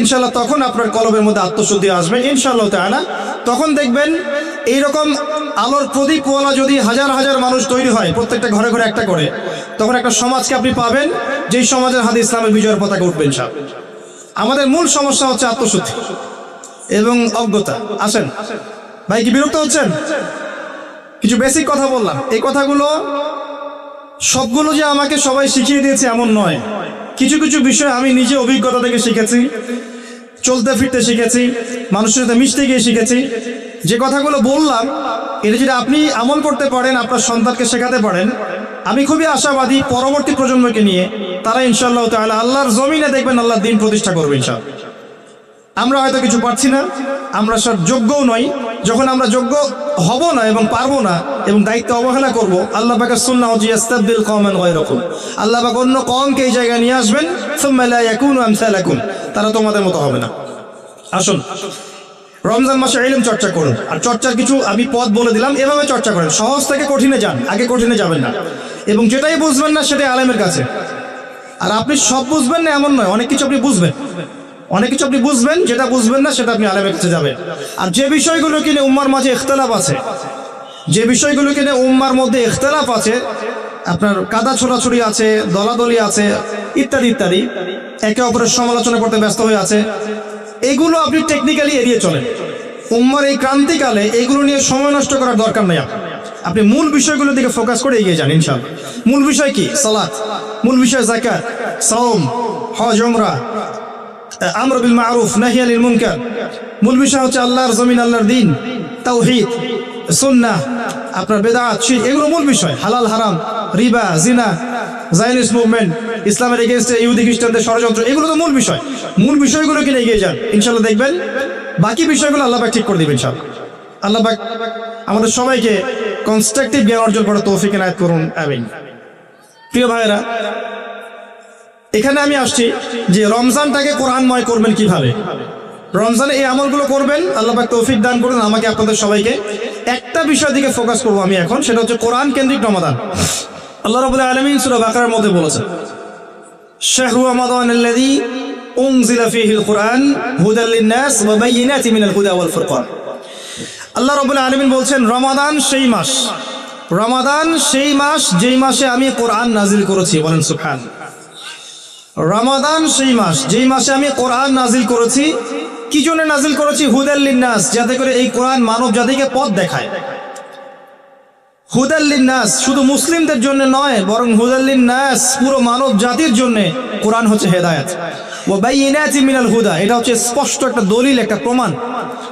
ইনশাআল্লাহ তখন আপনার কলবের মধ্যে আত্মশুদ্ধি আসবে ইনশাআল্লাহ তাআলা। তখন দেখবেন এইরকম আলোর প্রদীপওয়ালা যদি হাজার হাজার মানুষ তৈরি হয়, প্রত্যেকটা ঘরে ঘরে একটা করে, তখন একটা সমাজকে আপনি পাবেন, যেই সমাজের হাতে ইসলামের বিজয়ের পতাকা উঠবে ইনশাআল্লাহ। আমাদের মূল সমস্যা হচ্ছে আত্মশুদ্ধি এবং অজ্ঞতা। আসেন ভাই, কি বিরক্ত হচ্ছেন? কিছু বেসিক কথা বললাম, এই কথাগুলো সবগুলো যে আমাকে সবাই শিখিয়ে দিয়েছে এমন নয়। কিছু কিছু বিষয় আমি নিজে অভিজ্ঞতা থেকে শিখেছি, চলতে ফিরতে শিখেছি, মানুষের সাথে মিশতে গিয়ে শিখেছি। যে কথাগুলো বললাম, এটা যদি আপনি আমল করতে পারেন, আপনার সন্তানকে শেখাতে পারেন, আমি খুবই আশাবাদী পরবর্তী প্রজন্মকে নিয়ে তারা ইনশাআল্লাহ তাআলা আল্লাহর জমিনে দেখবেন আল্লাহর দ্বীন প্রতিষ্ঠা করবে ইনশাআল্লাহ। আমরা হয়তো কিছু পারছি না, আমরা সব যোগ্যও নই। যখন আমরা যোগ্য হব না এবং পারবো না এবং দায়িত্ব অবহেলা করব, আল্লাহ পাকের সুন্নাহ হচ্ছে ইস্তাবদিল কওমান গায়রাকুম, আল্লাহ পাক অন্য কওমকে এই জায়গায় নিয়ে আসবেন, সুম্মা লা ইয়াকুনু আমসালাকুম, তারা তোমাদের মতো হবে না। আসুন রমজান মাসে ইলম চর্চা করুন। আর চর্চার কিছু আমি পথ বলে দিলাম, এভাবে চর্চা করেন। সহজ থেকে কঠিনে যান, আগে কঠিনে যাবেন না, এবং যেটাই বুঝবেন না সেটাই আলেমের কাছে। আর আপনি সব বুঝবেন না এমন নয়, অনেক কিছু আপনি বুঝবেন, অনেক কিছু আপনি বুঝবেন, যেটা বুঝবেন না সেটা আপনি আলেমের কাছে যাবেন। আর যে বিষয়গুলো কিনে উম্মার মাঝে ইখতিলাফ আছে, যে বিষয়গুলো কিনে উম্মার মধ্যে ইখতিলাফ আছে, আপনার কাদা ছোড়াছুড়ি আছে, দলাদলি আছে, ইত্যাদি ইত্যাদি, একে অপরের সমালোচনা করতে ব্যস্ত হয়ে আছে, এগুলো আপনি টেকনিক্যালি এড়িয়ে চলেন। উম্মার এই ক্রান্তিকালে এগুলো নিয়ে সময় নষ্ট করার দরকার নেই। আপনি মূল বিষয়গুলোর দিকে ফোকাস করে এগিয়ে যান ইনশাআল্লাহ। মূল বিষয় কি? সালাত। মূল বিষয় যাকাত, সাওম, হজ, উমরা, আমর বিল মারুফ, নাহি আনিল মুনকার। মূল বিষয় হচ্ছে আল্লাহর জমিন, আল্লাহর দ্বীন, তাওহীদ, সুন্নাহ, আপনার বেদাত, শিরক, এগুলো মূল বিষয়। হালাল হারাম, রিবা, জিনা, জায়নিস্ট মুভমেন্ট, ইসলামের এগেইনস্টে ইহুদি খ্রিস্টানদের ষড়যন্ত্র, এগুলো তো মূল বিষয়। মূল বিষয়গুলোকে নিয়ে এগিয়ে যান ইনশাআল্লাহ, দেখবেন বাকি বিষয়গুলো আল্লাহ পাক ঠিক করে দিবেন ইনশাআল্লাহ। আল্লাহ পাক আমাদের সবাইকে কনস্ট্রাকটিভ জ্ঞান অর্জন করার তৌফিক এনায়েত করুন, আমিন। প্রিয় ভাইয়েরা, এখানে আমি আসছি যে রমজানটাকে কোরআনময় করবেন কিভাবে। রমজানে এই আমলগুলো করবেন, আল্লাহ পাক তৌফিক দান করুন আমাকে, আপনাদের সবাইকে। একটা বিষয়ের দিকে ফোকাস করবো আমি এখন, সেটা হচ্ছে কোরআন কেন্দ্রিক রমাদান। আল্লাহ রাব্বুল আলামিন সূরা বাকারার মধ্যে বলেছেন, শাহরু রমাদানাল্লাযী উনজিলা ফীহিল কুরআন হুদাল লিন-নাস ওয়া বায়িনাতিন মিনাল হুদা ওয়াল ফুরকান। আল্লাহ রাব্বুল আলামিন বলছেন, রমাদান সেই মাস রমাদান সেই মাস যেই মাসে আমি কোরআন নাজিল করেছি, বলেন সুবহান। রমাদান সেই মাস যেই মাসে আমি কোরআন নাজিল করেছি। কি জন্য নাজিল করেছি? হুদাল লিন্নাস, যাতে করে এই কোরআন মানব জাতিকে পথ দেখায়। হুদাল লিন্নাস শুধু মুসলিমদের জন্য নয়, বরং হুদাল লিন্নাস পুরো মানব জাতির জন্য কোরআন হচ্ছে হেদায়েত। ওয়া বাইয়িনাতিন মিনাল হুদা, এটা হচ্ছে স্পষ্ট একটা দলিল, একটা প্রমাণ।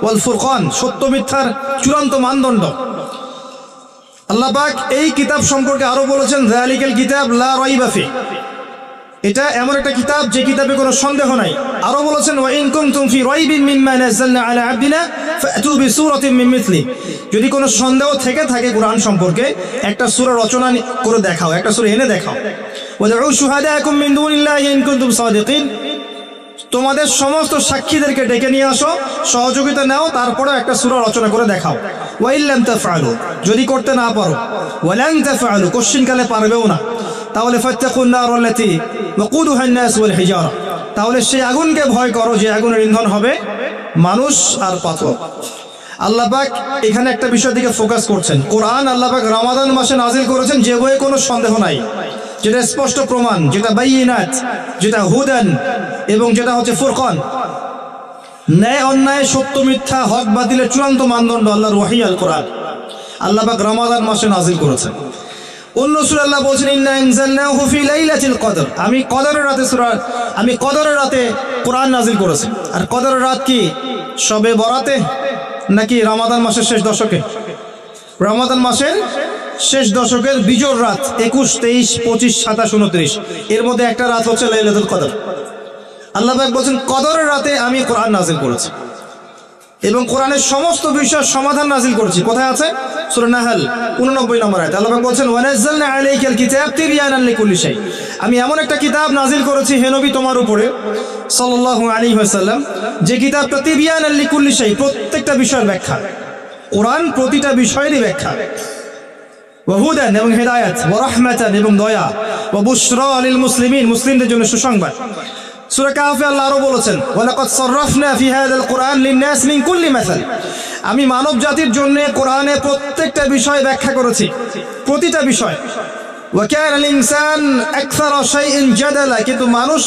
ওয়াল ফুরকান, সত্য মিথ্যার চূড়ান্ত মানদণ্ড। আল্লাহ পাক এই কিতাব সম্পর্কে আরো বলেছেন, যালিকাল কিতাব লা রাইবা ফি, এটা এমন একটা কিতাব যে কিতাবে কোনো সন্দেহ নাই। আরো বলেছেন, ওয়া ইন কুনতুম ফি রাইবিন মিম্মা নাযালনা আলা আবদিনা ফাতু বিসূরাতিন মিন মিথলি, যদি কোনো সন্দেহ থেকে থাকে কোরআন সম্পর্কে, একটা সূরা রচনা করে দেখাও, একটা সূরা এনে দেখাও। ওয়া দাউ শুহাদাকুম মিন দুনিল্লাহি ইন কুনতুম সাদিকিন, তোমাদের সমস্ত সাক্ষীদেরকে ডেকে নিয়ে আসো, সহযোগিতা নাও, তারপরে একটা সূরা রচনা করে দেখাও। ওয়া ইল্লাম তাফআলু, যদি করতে না পারো, ওয়ালান তাফআলু, কোশ্চিনকালে পারবেও না, তাহলে ফাত্তাকুন নার আল্লাতী ওয়াকুদুহা আন-নাস ওয়াল হিজারা, তাহলে সেই আগুনকে ভয় করো যে আগুনের ইন্ধন হবে মানুষ আর পাথর। আল্লাহ পাক এখানে একটা বিষয় দিকে ফোকাস করছেন। কোরআন আল্লাহ পাক রমাদান মাসে নাজিল করেছেন, যে বইয়ে কোনো সন্দেহ নাই, যেটা স্পষ্ট প্রমাণ, যেটা বাইয়িনাত, যেটা হুদান, এবং যেটা হচ্ছে ফুরকান, ন্যায় অন্যায়, সত্য মিথ্যা, হক বাতিলের চূড়ান্ত মানদণ্ড আল্লাহর ওহী আল কোরআন আল্লাহ পাক রমাদান মাসে নাজিল করেছেন। অন্য সূরা আল্লাহ বলছেন, ইন্না আনজালনাহু ফি লাইলাতিল কদর, আমি কদরের রাতে আমি কদরের রাতে কোরআন নাজিল করেছি। আর কদরের রাত কি শবে বরাতে নাকি রমাদান মাসের শেষ দশকে? রমাদান মাসের শেষ দশকের বিজোড় রাত 21, 23, 25, 27, 29, এর মধ্যে একটা রাত হচ্ছে লাইলাতুল কদর। আল্লাহ পাক বলছেন, কদরের রাতে আমি কোরআন নাজিল করেছি এবং কোরআনের সমস্ত বিষয়ের সমাধান নাজিল করেছি। কোথায় আছে? সূরা নাহল 89 নম্বর আয়াত। আল্লাহ পাক বলছেন, ওয়া নাযালনা আলাইকাল কিতাব তিবয়ানান লিকুল্লি শাই, আমি এমন একটা কিতাব নাজিল করেছি হে নবী তোমার উপরে সাল্লাল্লাহু আলাইহি ওয়াসাল্লাম, যে কিতাবটা তিবয়ানান লিকুল্লি শাই, প্রত্যেকটা বিষয়ের ব্যাখ্যা। কোরআন প্রতিটা বিষয়েরই ব্যাখ্যা। ওয়া হুদান, এবং হেদায়েত, ওয়া রাহমাতান, এবং দয়া, ওয়া বুশরা লিল মুসলিমিন, মুসলিমদের জন্য সুসংবাদ। সূরা কাহফে আল্লাহ আরো বলেছেন, ওয়ালাকাদ সাররাফনা ফি হাযাল কুরআন লিন-নাস মিন কুল্লি মাসাল, আমি মানব জাতির জন্য কোরআনে প্রত্যেকটা বিষয় ব্যাখ্যা করেছি, প্রতিটা বিষয়। ওয়া কানাল ইনসান আকসারা শাইইন জাদালা, কিন্তু মানুষ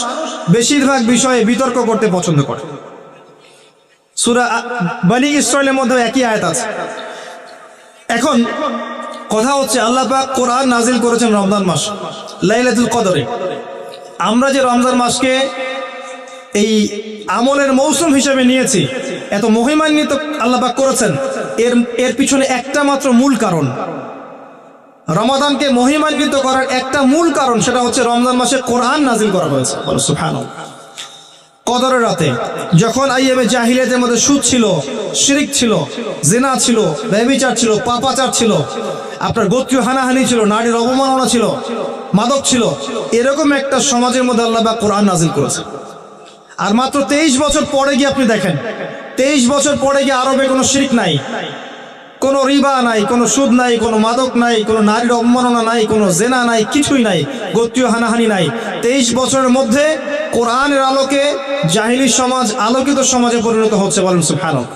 বেশিরভাগ বিষয়ে বিতর্ক করতে পছন্দ করে। সূরা বনী ইসরাঈলের মধ্যে একই আয়াত আছে। এখন কথা হচ্ছে, আল্লাহ পাক কোরআন নাজিল করেছেন রমজান মাস লাইলাতুল কদরে। আমরা যে রমজান মাসকে এই আমলের মৌসুম হিসেবে নিয়েছি, এত মহিমান্বিত আল্লাহ পাক করেছেন, এর পিছনে একটা মাত্র মূল কারণ, রমাদানকে মহিমান্বিত করার একটা মূল কারণ, সেটা হচ্ছে রমজান মাসে কোরআন নাজিল করা হয়েছে। সুবহানাল্লাহ। কদরের রাতে যখন আইয়ামে জাহিলিয়াতের মধ্যে সুদ ছিল, শিরক ছিল, জিনা ছিল, ব্যভিচার ছিল, পাপাচার ছিল, আপনার গোত্রীয় হানাহানি ছিল, নারীর অবমাননা ছিল, মাদক ছিল, এরকম একটা সমাজের মধ্যে আল্লাহ পাক কোরআন নাজিল করেছে। আর মাত্র 23 বছর পরে গিয়ে আপনি দেখেন, 23 বছর পরে গিয়ে আরবে কোনো শিরক নাই, কোনো রিবা নাই, কোনো সুদ নাই, কোনো মাদক নাই, কোনো নারীর অবমাননা নাই, কোনো জেনা নাই, কিছুই নাই, গোত্রীয় হানাহানি নাই। 23 বছরের মধ্যে কোরআনের আলোকে জাহিলি সমাজ আলোকিত সমাজে পরিণত হচ্ছে। বলেন সুবহানাল্লাহ।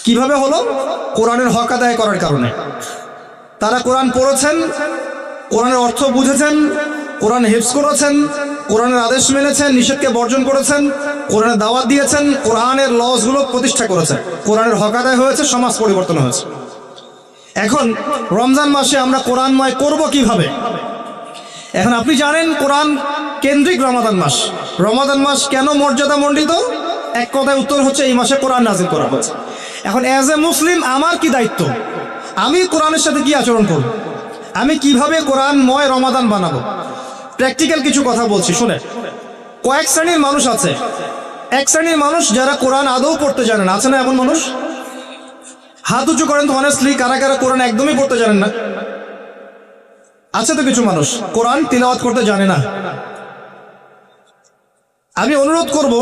কিভাবে হলো? কোরআনের হক আদায় করার কারণে। তারা কোরআন পড়েছেন, কোরআনের অর্থ বুঝেছেন, কোরআন হিফজ করেছেন, কোরআনের আদেশ মেনেছেন, নিষেধকে বর্জন করেছেন, কোরআনের দাওয়াত দিয়েছেন, কোরআনের লসগুলো প্রতিষ্ঠা করেছেন, কোরআনের হক আদায় হয়েছে, সমাজ পরিবর্তন হয়েছে। এখন রমজান মাসে আমরা কোরআনময় করব কিভাবে? এখন আপনি জানেন কোরআন কেন্দ্রিক রমাদান মাস। রমাদান মাস কেন মর্যাদা মণ্ডিত? এক কথায় উত্তর হচ্ছে, এই মাসে কোরআন নাজিল করা হয়েছে। এখন অ্যাজ এ মুসলিম আমার কি দায়িত্ব? আমি কোরআনের সাথে কি আচরণ করব? আমি কিভাবে কোরআনময় রমাদান বানাবো? প্র্যাকটিক্যাল কিছু কথা বলছি, শুনে। কয়েক শ্রেণীর মানুষ আছে। এক শ্রেণীর মানুষ যারা কোরআন আদৌ পড়তে জানেন, আছে না এমন মানুষ? হাত উঁচু করেন তো অনেস্টলি, কারা কারা কোরআন একদমই পড়তে জানেন না? আছে তো কিছু মানুষ কোরআন তিলাওয়াত করতে জানে না। আমি অনুরোধ করব,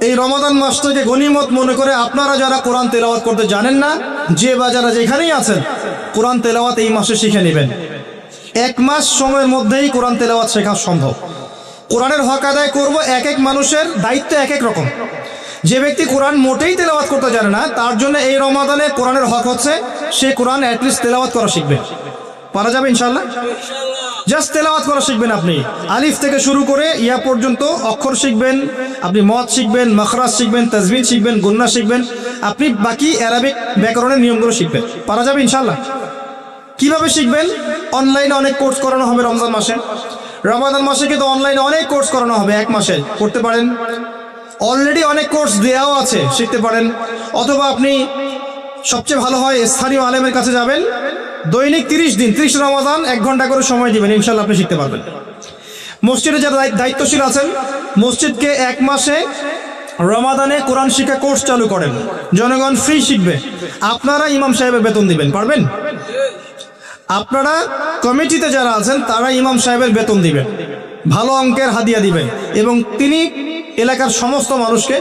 এই রমাদান মাসটাকে গনিমত মনে করে আপনারা যারা কোরআন তেলাওয়াত করতে জানেন না, যে বা যারা যেখানেই আছেন, কোরআন তেলাওয়াত এই মাসে শিখে নেবেন। 1 মাস সময়ের মধ্যেই কোরআন তেলাওয়াত শেখা সম্ভব। কোরআনের হক আদায় করব, এক এক মানুষের দায়িত্ব এক এক রকম। যে ব্যক্তি কোরআন মোটেই তেলাওয়াত করতে জানে না, তার জন্য এই রমাদানে কোরআনের হক হচ্ছে সে কোরআন অ্যাটলিস্ট তেলাওয়াত করা শিখবে। পারা যাবে ইনশাআল্লাহ? জাস্ট তেলাওয়াত করা শিখবেন। আপনি আলিফ থেকে শুরু করে ইয়া পর্যন্ত অক্ষর শিখবেন, আপনি মদ শিখবেন, মাখরাজ শিখবেন, তাজবিদ শিখবেন, গুন্না শিখবেন, আপনি বাকি অ্যারাবিক ব্যাকরণের নিয়মগুলো শিখবেন। পারা যাবে ইনশাআল্লাহ? কিভাবে শিখবেন? অনলাইনে অনেক কোর্স করানো হবে রমজান মাসে। রমাদান মাসে কিন্তু অনলাইনে অনেক কোর্স করানো হবে, এক মাসে করতে পারেন। অলরেডি অনেক কোর্স দেওয়াও আছে, শিখতে পারেন। অথবা আপনি সবচেয়ে ভালো হয় স্থানীয় আলেমের কাছে যাবেন, দৈনিক 30 দিন 30 রমাদান 1 ঘন্টা করে সময় দিবেন, ইনশাআল্লাহ আপনি শিখতে পারবেন। মসজিদে যারা দায়িত্বশীল আছেন, মসজিদকে 1 মাসে রমাদানে কোরআন শিক্ষা কোর্স চালু করেন, জনগণ ফ্রি শিখবে, আপনারা ইমাম সাহেবের বেতন দিবেন। পারবেন? আপনারা কমিটিতে যারা আছেন তারা ইমাম সাহেবের বেতন দিবেন, ভালো অঙ্কের হাদিয়া দিবেন, এবং তিনি এলাকার সমস্ত মানুষকে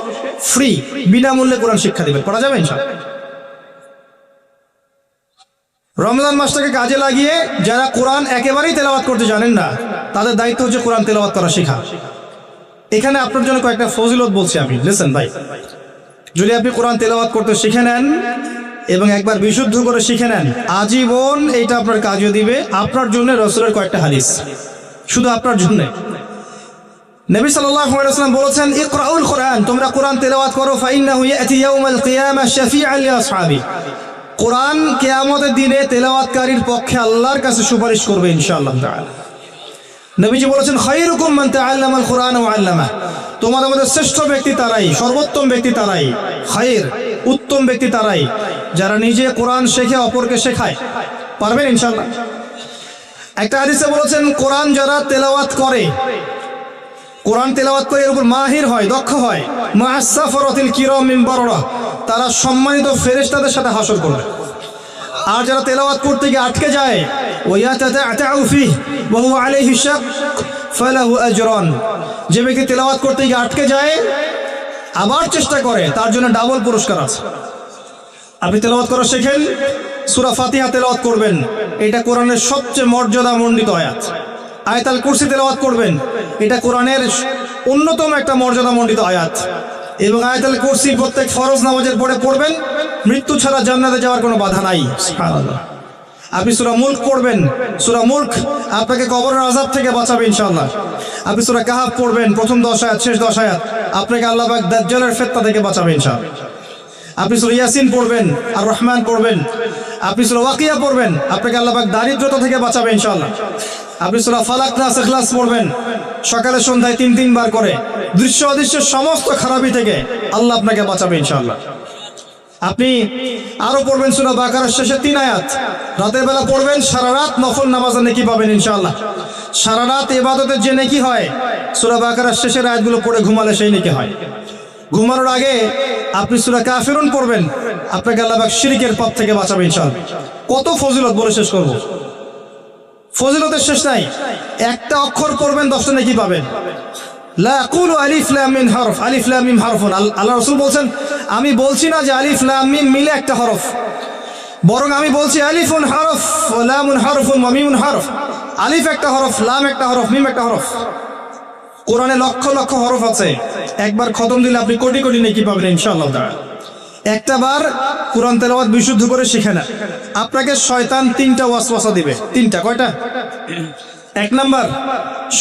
ফ্রি বিনামূল্যে কোরআন শিক্ষা দিবেন। করা যাবে ইনশাআল্লাহ? রমজান মাসটাকে কাজে লাগিয়ে যারা কোরআন একেবারেই তেলাওয়াত করতে জানেন না, তাদের দায়িত্ব হচ্ছে কোরআন তেলাওয়াত করা শেখা। এখানে আপনার জন্য কয়েকটা ফজিলত বলছি আমি, লিসেন ভাই। যদি আপনি কোরআন তেলাওয়াত করতে শিখে নেন এবং একবার বিশুদ্ধ করে শিখে নেন, আজীবন এইটা আপনার কাজে দিবে। আপনার জন্য রাসূলের কয়েকটা হাদিস, শুধু আপনার জন্য। নবী সাল্লাল্লাহু আলাইহি ওয়াসাল্লাম বলেছেন, ইকরাউল কোরআন, তোমরা কোরআন তেলাওয়াত করো, ফাইন্নাহু ইয়াতি ইয়াউমাল কিয়ামাহ শাফিআন লিআসহাবি। কোরআন কিয়ামতের দিনে তেলাওয়াতকারীর পক্ষে আল্লাহর কাছে সুপারিশ করবে ইনশাআল্লাহ তাআলা। নবীজি বলেছেন, খায়রুকুম মান তাআল্লামাল কোরআন ওয়া আল্লামা। তোমাদের মধ্যে শ্রেষ্ঠ ব্যক্তি তারাই, সর্বোত্তম ব্যক্তি তারাই, খায়র উত্তম ব্যক্তি তারাই যারা নিজে কোরআন শেখে অপরকে শেখায়। পারবেন ইনশাআল্লাহ? একটা হাদিসে বলেছেন, কোরআন যারা তেলাওয়াত করে, কোরআন তেলাওয়াত করে এর উপর মাহির হয়, দক্ষ হয়, মা'আস সাফরাতিল কিরাম মিন বাররা, তারা সম্মানিত ফেরেশতাদের সাথে হাসর করবে। আর যারা তেলাওয়াত করতে গিয়ে আটকে যায়, ওয়ায়াতাতাউ ফিহি ওয়া হুয়া আলাইহি শাক ফালাহু আজরান, যে ব্যক্তি তেলাওয়াত করতে গিয়ে আটকে যায় আবার চেষ্টা করে, তার জন্য ডাবল পুরস্কার আছে। আপনি তেলাওয়াত করা শেখেন, সূরা ফাতিহা তেলাওয়াত করবেন, এটা কোরআনের সবচেয়ে মর্যাদামণ্ডিত আয়াত। আয়াতুল কুরসি তেলাওয়াত করবেন, এটা কোরআনের অন্যতম একটা মর্যাদামণ্ডিত আয়াত। এবং আয়াতুল কুরসি প্রত্যেক ফরজ নামাজের পরে পড়বেন, মৃত্যু ছাড়া জান্নাতে যাওয়ার কোনো বাধা নাই। সুবহানাল্লাহ। আপনি সূরা মুলক পড়বেন, সূরা মুলক আপনাকে কবরের আযাব থেকে বাঁচাবে ইনশাআল্লাহ। আপনি সূরা কাহাফ পড়বেন, প্রথম 10 আয়াত শেষ 10 আয়াত, আপনাকে আল্লাহ পাক দাজ্জালের ফিতনা থেকে বাঁচাবে ইনশাআল্লাহ। আপনি সূরা ইয়াসিন পড়বেন, আর রহমান পড়বেন, আপনি সূরা ওয়াকিয়া পড়বেন, আপনাকে আল্লাহ পাক দারিদ্রতা থেকে বাঁচাবে ইনশাআল্লাহ। আপনি সূরা ফালাক নাস ইখলাস পড়বেন, সকালে সন্ধ্যায় 3 বার করে, দৃশ্য অদৃশ্যের সমস্ত খারাপি থেকে আল্লাহ আপনাকে বাঁচাবে ইনশাআল্লাহ। আপনি আরো পড়বেন সূরা বাকারার শেষে 3 আয়াত, রাতের বেলা পড়বেন, সারা রাত নফল নামাজের নেকি পাবেন ইনশাআল্লাহ। সারা রাত ইবাদতের যে নেকি হয়, সূরা বাকারার শেষের আয়াতগুলো পড়ে ঘুমালে সেই নেকি হয়। ঘুমানোর আগে আপনি সূরা কাফিরুন পড়বেন, আপনাকে আল্লাহ পাক শিরকের পাপ থেকে বাঁচাবে ইনশাআল্লাহ। কত ফজিলত বলে শেষ করব, ফজিলতের শেষ নাই। একটা অক্ষর পড়বেন 10টা নেকি পাবেন। লা আকুলু আলিফ লাম মিম হরফ, আলিফ লাম মিম হরফুন। আল্লাহ রাসূল বলেন, আমি বলছি না যে আলিফ লাম মিম মিলে একটা হরফ, বরং আমি বলছি আলিফুন হরফ ওয়া লামুন হরফুন ওয়া মিমুন হরফ। আলিফ একটা হরফ, লাম একটা হরফ, মিম একটা হরফ। কোরআনে লক্ষ লক্ষ হরফ আছে, একবার খতম দিলে আপনি কোটি কোটি নেকি পাবেন ইনশাআল্লাহ তাআলা। একটা বার কোরআন তেলাওয়াত বিশুদ্ধ করে শিখে না, আপনাকে শয়তান 3টা ওয়াসওয়াসা দিবে। 3টা, কয়টা? 1 নাম্বার,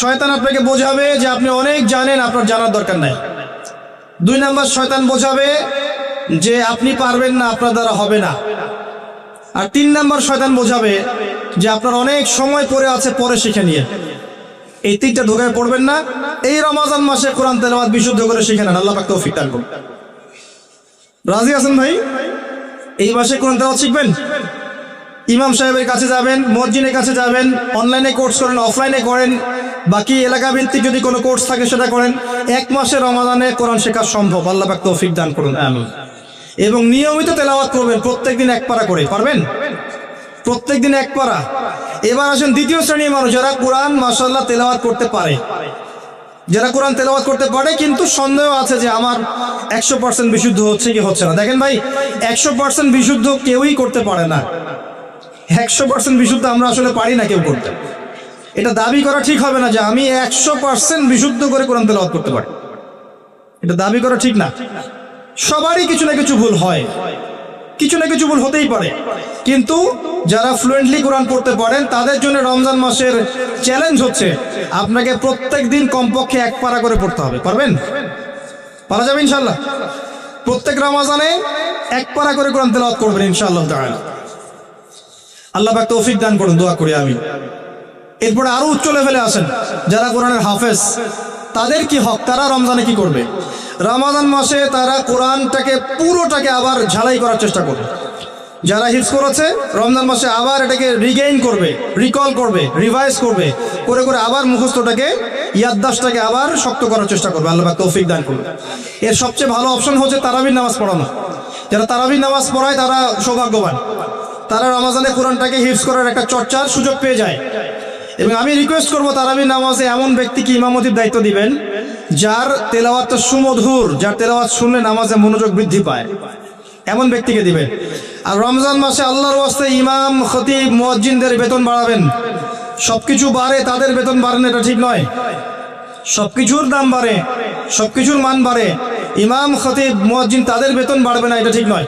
শয়তান আপনাকে বোঝাবে যে আপনি অনেক জানেন, আপনার জানার দরকার নাই। 2 নাম্বার, শয়তান বোঝাবে যে আপনি পারবেন না, আপনার দ্বারা হবে না। আর 3 নাম্বার, শয়তান বোঝাবে যে আপনার অনেক সময় পড়ে আছে, পরে শিখে নিয়ে। এই 3টা ধোকায় পড়বেন না। এই রমজান মাসে কোরআন তেলাওয়াত বিশুদ্ধ করে শিখে নেন, আল্লাহ পাক তৌফিক দান করুন। রাজি আছেন ভাই? এই মাসে কোরআন তেলাওয়াত শিখবেন, ইমাম সাহেবের কাছে যাবেন, মসজিদের কাছে যাবেন, অনলাইনে কোর্স করেন, অফলাইনে করেন, বাকি এলাকা ভিত্তিক যদি কোনো কোর্স থাকে সেটা করেন। 1 মাসে রমাদানে কোরআন শেখা সম্ভব, আল্লাহ পাক তৌফিক দান করুন, আমিন। এবং নিয়মিত তেলাওয়াত করবেন, প্রত্যেকদিন 1 পারা করে। পারবেন? প্রত্যেকদিন 1 পারা। এবার আসেন দ্বিতীয় শ্রেণীর মানুষ, যারা কোরআন মাশাআল্লাহ তেলাওয়াত করতে পারে, যারা কোরআন তেলাওয়াত করতে পারে কিন্তু সন্দেহ আছে যে আমার 100% বিশুদ্ধ হচ্ছে কি হচ্ছে না। দেখেন ভাই, 100% বিশুদ্ধ কেউই করতে পারে না। 100% বিশুদ্ধ আমরা আসলে পারি না কেউ করতে। এটা দাবি করা ঠিক হবে না যে আমি 100% বিশুদ্ধ করে কোরআন তেলাওয়াত করতে পারি, এটা দাবি করা ঠিক না। সবারই কিছু না কিছু ভুল হয়, কিছু না কিছু ভুল হতেই পারে, কিন্তু যারা ফ্লুয়েন্টলি কোরআন পড়তে পারেন তাদের জন্য রমজান মাসের চ্যালেঞ্জ হচ্ছে আপনাকে প্রত্যেক দিন কমপক্ষে 1 পারা করে পড়তে হবে। পারবেন? পারা যাবে ইনশাআল্লাহ? প্রত্যেক রমজানে 1 পারা করে কোরআন তেলাওয়াত করবেন ইনশাআল্লাহ তাআলা। আল্লাহ পাক তৌফিক দান করুন, দোয়া করি আমি। এরপরে আরো উচ্চ লেভেলে আসেন যারা কোরআনের হাফেজ, তাদের কি হক? তারা রমজানে কি করবে? রমাদান মাসে তারা কোরআনটাকে পুরোটাকে আবার ঝালাই করার চেষ্টা করবে। যারা হিফজ করেছে রমজান মাসে আবার এটাকে রিগেইন করবে, রিকল করবে, রিভাইজ করবে, করে করে আবার মুখস্থটাকে, ইয়াদদাশটাকে আবার শক্ত করার চেষ্টা করবে। আল্লাহ পাক তৌফিক দান করবে। এর সবচেয়ে ভালো অপশন হচ্ছে তারাবির নামাজ পড়ানো। যারা তারাবির নামাজ পড়ায় তারা সৌভাগ্যবান, তারা রমজানে কোরআনটাকে হিফজ করার একটা চর্চার সুযোগ পেয়ে যায়। এবং আমি রিকোয়েস্ট করবো তারাবির নামাজে এমন ব্যক্তিকে ইমামতির দায়িত্ব দিবেন যার তেলাওয়াতটা সুমধুর, যার তেলাওয়াত শুনলে নামাজে মনোযোগ বৃদ্ধি পায়, এমন ব্যক্তিকে দিবেন। আর রমজান মাসে আল্লাহর ওয়াস্তে ইমাম, খতিব, মুয়াজ্জিনদের বেতন বাড়াবেন। সবকিছু বাড়ে, তাদের বেতন বাড়ে না, এটা ঠিক নয়। সবকিছুর দাম বাড়ে, সবকিছুর মান বাড়ে, ইমাম, খতিব, মুয়াজ্জিন তাদের বেতন বাড়বে না, এটা ঠিক নয়।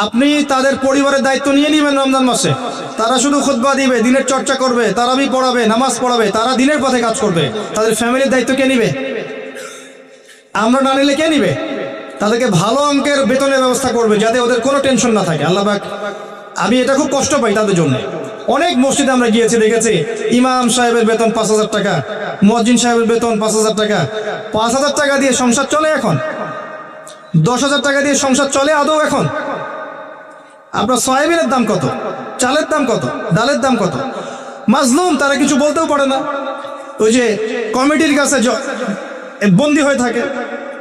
আপনি তাদের পরিবারের দায়িত্ব নিয়ে নেবেন রমজান মাসে। তারা শুধু খুতবা দিবে, দিনের চর্চা করবে, তারাবি পড়াবে, নামাজ পড়াবে, তারা দিনের পথে কাজ করবে। তাদের ফ্যামিলির দায়িত্ব কে নিবে? আমরা না নিলে কে নিবে? তাদেরকে ভালো অঙ্কের বেতনের ব্যবস্থা করবে যাতে ওদের কোনো টেনশন না থাকে। আল্লাহ পাক, আমি এটা খুব কষ্ট পাই তাদের জন্য। অনেক মসজিদে আমরা গিয়েছি, দেখেছি ইমাম সাহেবের বেতন 5,000 টাকা, মুয়াজ্জিন সাহেবের বেতন 5,000 টাকা। 5,000 টাকা দিয়ে সংসার চলে এখন? 10,000 টাকা দিয়ে সংসার চলে আদৌ এখন? আপনার সয়াবিনের দাম কত, চালের দাম কত, ডালের দাম কত? মাজলুম, তারা কিছু বলতেও পারে না। ওই যে কমিটির কাছে বন্দী হয়ে থাকে,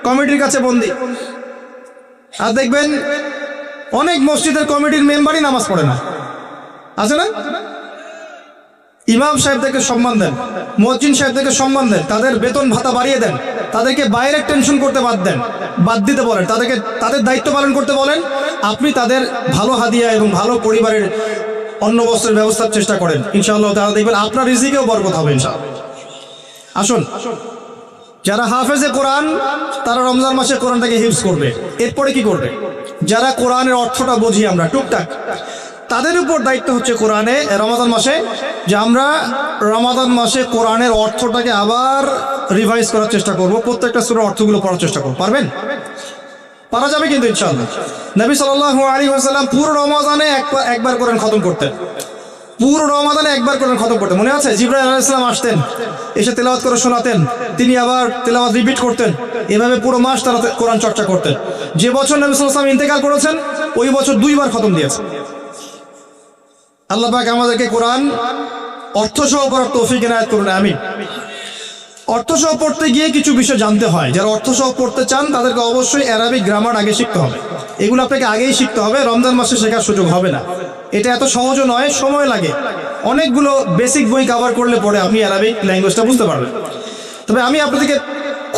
কমিটির কাছে বন্দী। আর দেখবেন অনেক মসজিদের কমিটির মেম্বারই নামাজ পড়ে না, আছে না? ইমাম সাহেবদেরকে সম্মান দেন, মুয়াজ্জিন সাহেবদেরকে সম্মান দেন, তাদের বেতন ভাতা বাড়িয়ে দেন, তাদেরকে বাইরের টেনশন করতে বাদ দিতে বলেন, তাদেরকে তাদের দায়িত্ব পালন করতে বলেন। আপনি তাদের ভালো হাদিয়া এবং ভালো পরিবারের অন্ন বস্ত্রের ব্যবস্থার চেষ্টা করেন, ইনশাআল্লাহ তারা দেখবেন আপনার রিজিকেও বরকত হবে ইনশাআল্লাহ। আসুন, যারা হাফেজে কোরআন তারা রমজান মাসে কোরআনটাকে হিফজ করবে। এরপরে কি করবে? যারা কোরআনের অর্থটা বুঝি আমরা টুকটাক, তাদের উপর দায়িত্ব হচ্ছে কোরআনে রমাদান মাসে যে আমরা রমাদান মাসে কোরআনের অর্থটাকে আবার রিভাইজ করার চেষ্টা করব, প্রত্যেকটা সূরার অর্থগুলো পড়ার চেষ্টা করব। পারবেন? পারা যাবে কিন্তু ইনশাআল্লাহ। নবী সাল্লাল্লাহু আলাইহি ওয়াসাল্লাম পুরো রমাদানে একবার কোরআন খতম করতেন, পুরো রমাদানে একবার কোরআন খতম করতেন। মনে আছে? জিবরাইল আলাইহিস সালাম আসতেন, এসে তেলাওয়াত করে শোনাতেন, তিনি আবার তেলাওয়াত রিপিট করতেন। এভাবে পুরো মাস তারা কোরআন চর্চা করতেন। যে বছর নবী সাল্লাল্লাহু আলাইহি ওয়াসাল্লাম ইন্তেকাল করেছেন ওই বছর 2 বার খতম দিয়েছেন। আল্লাহ পাক আমাদেরকে কোরআন অর্থসহ পড়ার তৌফিক এনায়েত করুন, আমিন। অর্থসহ পড়তে গিয়ে কিছু বিষয় জানতে হয়। যারা অর্থসহ পড়তে চান তাদেরকে অবশ্যই অ্যারাবিক গ্রামার আগে শিখতে হবে। এগুলো আপনাকে আগেই শিখতে হবে, রমজান মাসে শেখার সুযোগ হবে না। এটা এত সহজও নয়, সময় লাগে। অনেকগুলো বেসিক বই কভার করলে পরে আপনি অ্যারাবিক ল্যাঙ্গুয়েজটা বুঝতে পারবেন। তবে আমি আপনাদেরকে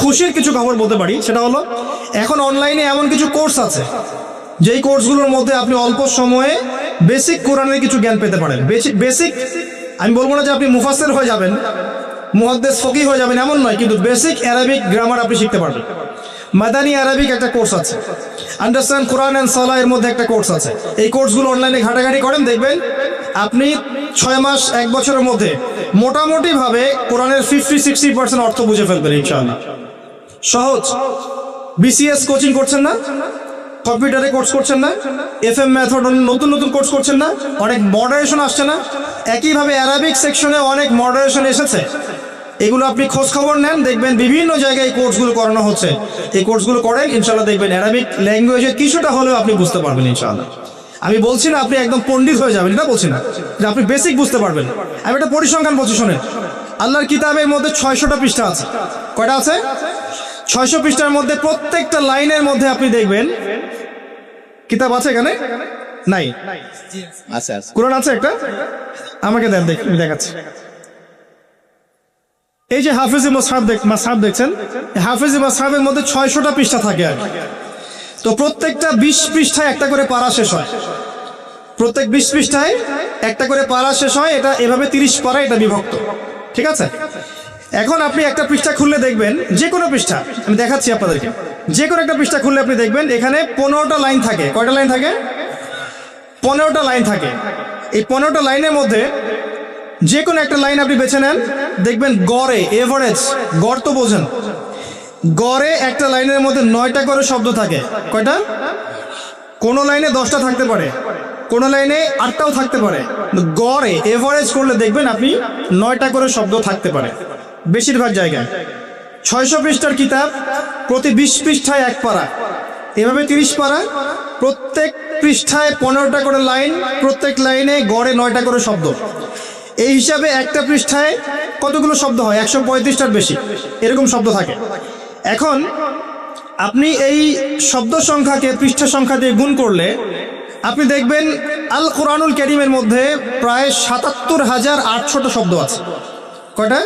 খুশির কিছু খবর বলতে পারি, সেটা হলো এখন অনলাইনে এমন কিছু কোর্স আছে যেই কোর্সগুলোর মধ্যে আপনি অল্প সময়ে বেসিক কোরআনের কিছু জ্ঞান পেতে পারেন। বেসিক আমি বলবো না যে আপনি মুফাসসির হয়ে যাবেন, মুহাদ্দিস ফকিহ হয়ে যাবেন, এমন নয়, কিন্তু বেসিক অ্যারাবিক গ্রামার আপনি শিখতে পারবেন। মাদানী আরবিক একটা কোর্স আছে, আন্ডারস্ট্যান্ড কোরআন অ্যান্ড সালাহ এর মধ্যে একটা কোর্স আছে। এই কোর্সগুলো অনলাইনে ঘাটাঘাটি করেন, দেখবেন আপনি 6 মাস 1 বছরের মধ্যে মোটামুটিভাবে কোরআনের 50-60% অর্থ বুঝে ফেলবেন ইনশাআল্লাহ। সহজ। বিসিএস কোচিং করছেন না? কম্পিউটারে কোর্স করছেন না? FM মেথড নতুন নতুন কোর্স করছেন না? অনেক মডারেশন আসছে না? একইভাবে অ্যারাবিক সেকশনে অনেক মডারেশন এসেছে। এগুলো আপনি খোঁজ খবর নেন, দেখবেন বিভিন্ন জায়গায় এই কোর্সগুলো করানো হচ্ছে। এই কোর্সগুলো করেন, ইনশাআল্লাহ দেখবেন অ্যারাবিক ল্যাঙ্গুয়েজের কিছুটা হলেও আপনি বুঝতে পারবেন ইনশাআল্লাহ। আমি বলছি না আপনি একদম পণ্ডিত হয়ে যাবেন, এটা বলছি না, যে আপনি বেসিক বুঝতে পারবেন। আমি একটা পরিসংখ্যান বলছি, শোনেন। আল্লাহর কিতাবের মধ্যে 600টা পৃষ্ঠা আছে। কয়টা আছে? 600 পৃষ্ঠার মধ্যে প্রত্যেকটা লাইনের মধ্যে আপনি দেখবেন কিতাব আছে, এখানে নাই? আচ্ছা, কোরআন আছে একটা? আমাকে দেন, আমি দেখাচ্ছি। এই যে হাফিজ মাসহাব দেখছেন, হাফিজ মাসহাবের মধ্যে 600টা পৃষ্ঠা থাকে। আর তো প্রত্যেকটা 20 পৃষ্ঠায় একটা করে পারা শেষ হয়। প্রত্যেক 20 পৃষ্ঠায় একটা করে পারা শেষ হয়। এটা এভাবে 30 পারা, এটা বিভক্ত, ঠিক আছে? এখন আপনি একটা পৃষ্ঠা খুললে দেখবেন, যে কোনো পৃষ্ঠা, আমি দেখাচ্ছি আপনাদেরকে, যে কোনো একটা পৃষ্ঠা খুললে আপনি দেখবেন এখানে 15টা লাইন থাকে। কয়টা লাইন থাকে? 15টা লাইন থাকে। এই 15টা লাইনের মধ্যে যে কোনো একটা লাইন আপনি বেছে নেন, দেখবেন গড়ে এভারেজ, গড় তো বোঝেন, গড়ে একটা লাইনের মধ্যে 9টা করে শব্দ থাকে। কয়টা? কোনো লাইনে 10টা থাকতে পারে, কোনো লাইনে 8টাও থাকতে পারে, গড়ে এভারেজ করলে দেখবেন আপনি 9টা করে শব্দ থাকতে পারে বেশিরভাগ জায়গায়। 600 পৃষ্ঠার কিতাব, প্রতি 20 পৃষ্ঠায় 1 পারা, এভাবে 30 পারা, প্রত্যেক পৃষ্ঠায় 15টা করে লাইন, প্রত্যেক লাইনে গড়ে 9টা করে শব্দ। এই হিসাবে একটা পৃষ্ঠায় কতগুলো শব্দ হয়? 135টার বেশি এরকম শব্দ থাকে। এখন আপনি এই শব্দ সংখ্যাকে পৃষ্ঠা সংখ্যা দিয়ে গুণ করলে আপনি দেখবেন আল কোরআনুল কারীমের মধ্যে প্রায় ৭৭,৮০০টা শব্দ আছে। কয়টা?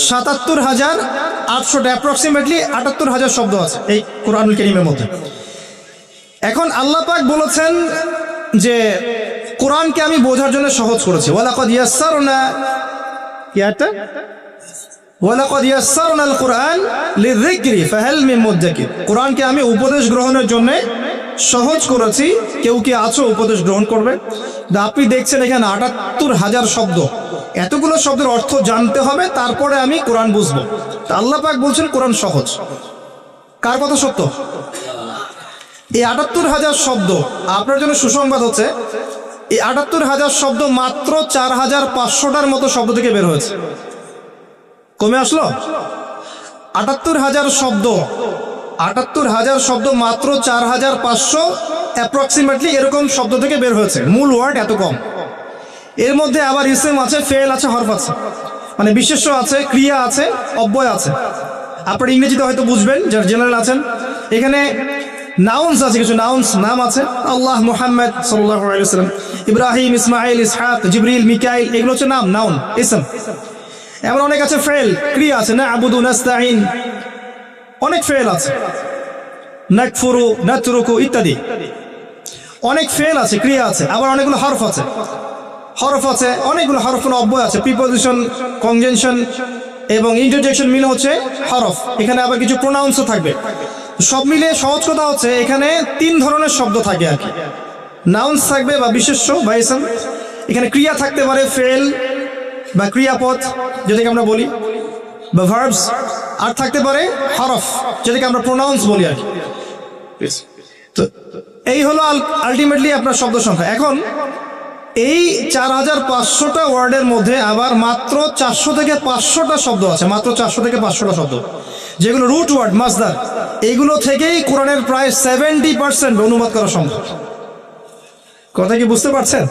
৭৭,৮০০টা, অ্যাপ্রক্সিমেটলি ৭৮,০০০ শব্দ আছে এই কোরআনুল কারীমের মধ্যে। এখন আল্লাহ পাক বলেছেন যে কোরআনকে আমি বোঝার জন্য সহজ করেছি। ওয়ালাকাদ ইয়াসসারনা, ওয়ালাকাদ ইয়াসসারনাল কুরআন লিযিকরি ফাহাল মিন মুদ্দাকির। কোরআনকে আমি উপদেশ গ্রহণের জন্য সহজ করেছি, কেউ কি আছো উপদেশ গ্রহণ করবে? আপনি দেখছেন এখানে ৭৮,০০০ শব্দ, এতগুলো শব্দের অর্থ জানতে হবে, তারপরে আমি কোরআন বুঝবো। তা আল্লাহ পাক বলছেন কোরআন সহজ। কার কথা সত্য? এই ৭৮,০০০ শব্দ, আপনার জন্য সুসংবাদ হচ্ছে এই ৭৮,০০০ শব্দ মাত্র ৪,৫০০টার মতো শব্দ থেকে বের হয়েছে। কমে আসলো ৭৮,০০০ শব্দ, ৭৮,০০০ শব্দ মাত্র ৪,৫০০ অ্যাপ্রক্সিমেটলি এরকম শব্দ থেকে বের হয়েছে। মূল ওয়ার্ড এত কম। এর মধ্যে আবার ইসম আছে, ফেল আছে, হরফ আছে, মানে বিশেষ্য আছে, ক্রিয়া আছে, অব্যয় আছে। আপনার ইংরেজিতে হয়তো বুঝবেন যারা জেনারেল আছেন। এখানে নাউন্স আছে, কিছু নাউন্স নাম আছে, আল্লাহ, মুহাম্মদ সাল্লাল্লাহু আলাইহি ওয়াসাল্লাম, ইব্রাহিম, ইসমাইল, ইসহাক, জিবরিল, মিকাইল, এগুলো হচ্ছে নাম, নাউন, ইসম। এমন অনেক আছে ফেল, ক্রিয়া আছে, না আবুদু, নাস্তাইন, অনেক ফেল আছে, নাকফুরু, নাতরুকু ইত্যাদি অনেক ফেল আছে, ক্রিয়া আছে। আবার অনেকগুলো হরফ আছে, হরফ আছে, অনেকগুলো হরফ অব্যয় আছে, প্রিপোজিশন, কনজাংশন এবং ইন্টারজেকশন মিলে হচ্ছে হরফ। এখানে আবার কিছু প্রোনাউন্সও থাকবে। সব মিলে সহজ কথা হচ্ছে এখানে 3 ধরনের শব্দ থাকে আর কি। নাউন্স থাকবে বা বিশেষ্য বা ইসম, এখানে ক্রিয়া থাকতে পারে, ফেল বা ক্রিয়াপদ যেটাকে আমরা বলি, বা ভার্বস, আর থাকতে পারে হরফ যেটাকে আমরা প্রোনাউন্স বলি আর কি। তো এই হলো আলটিমেটলি আপনার শব্দ সংখ্যা। এখন এই ৪,৫০০টা ওয়ার্ডের মধ্যে আবার মাত্র 400 থেকে 500টা শব্দ আছে, মাত্র 400 থেকে 500টা শব্দ, যেগুলো রুট ওয়ার্ড, মাসদার। এইগুলো থেকেই কোরআনের প্রায় 70% অনুবাদ করা সম্ভব। কথা কি বুঝতে পারছেন?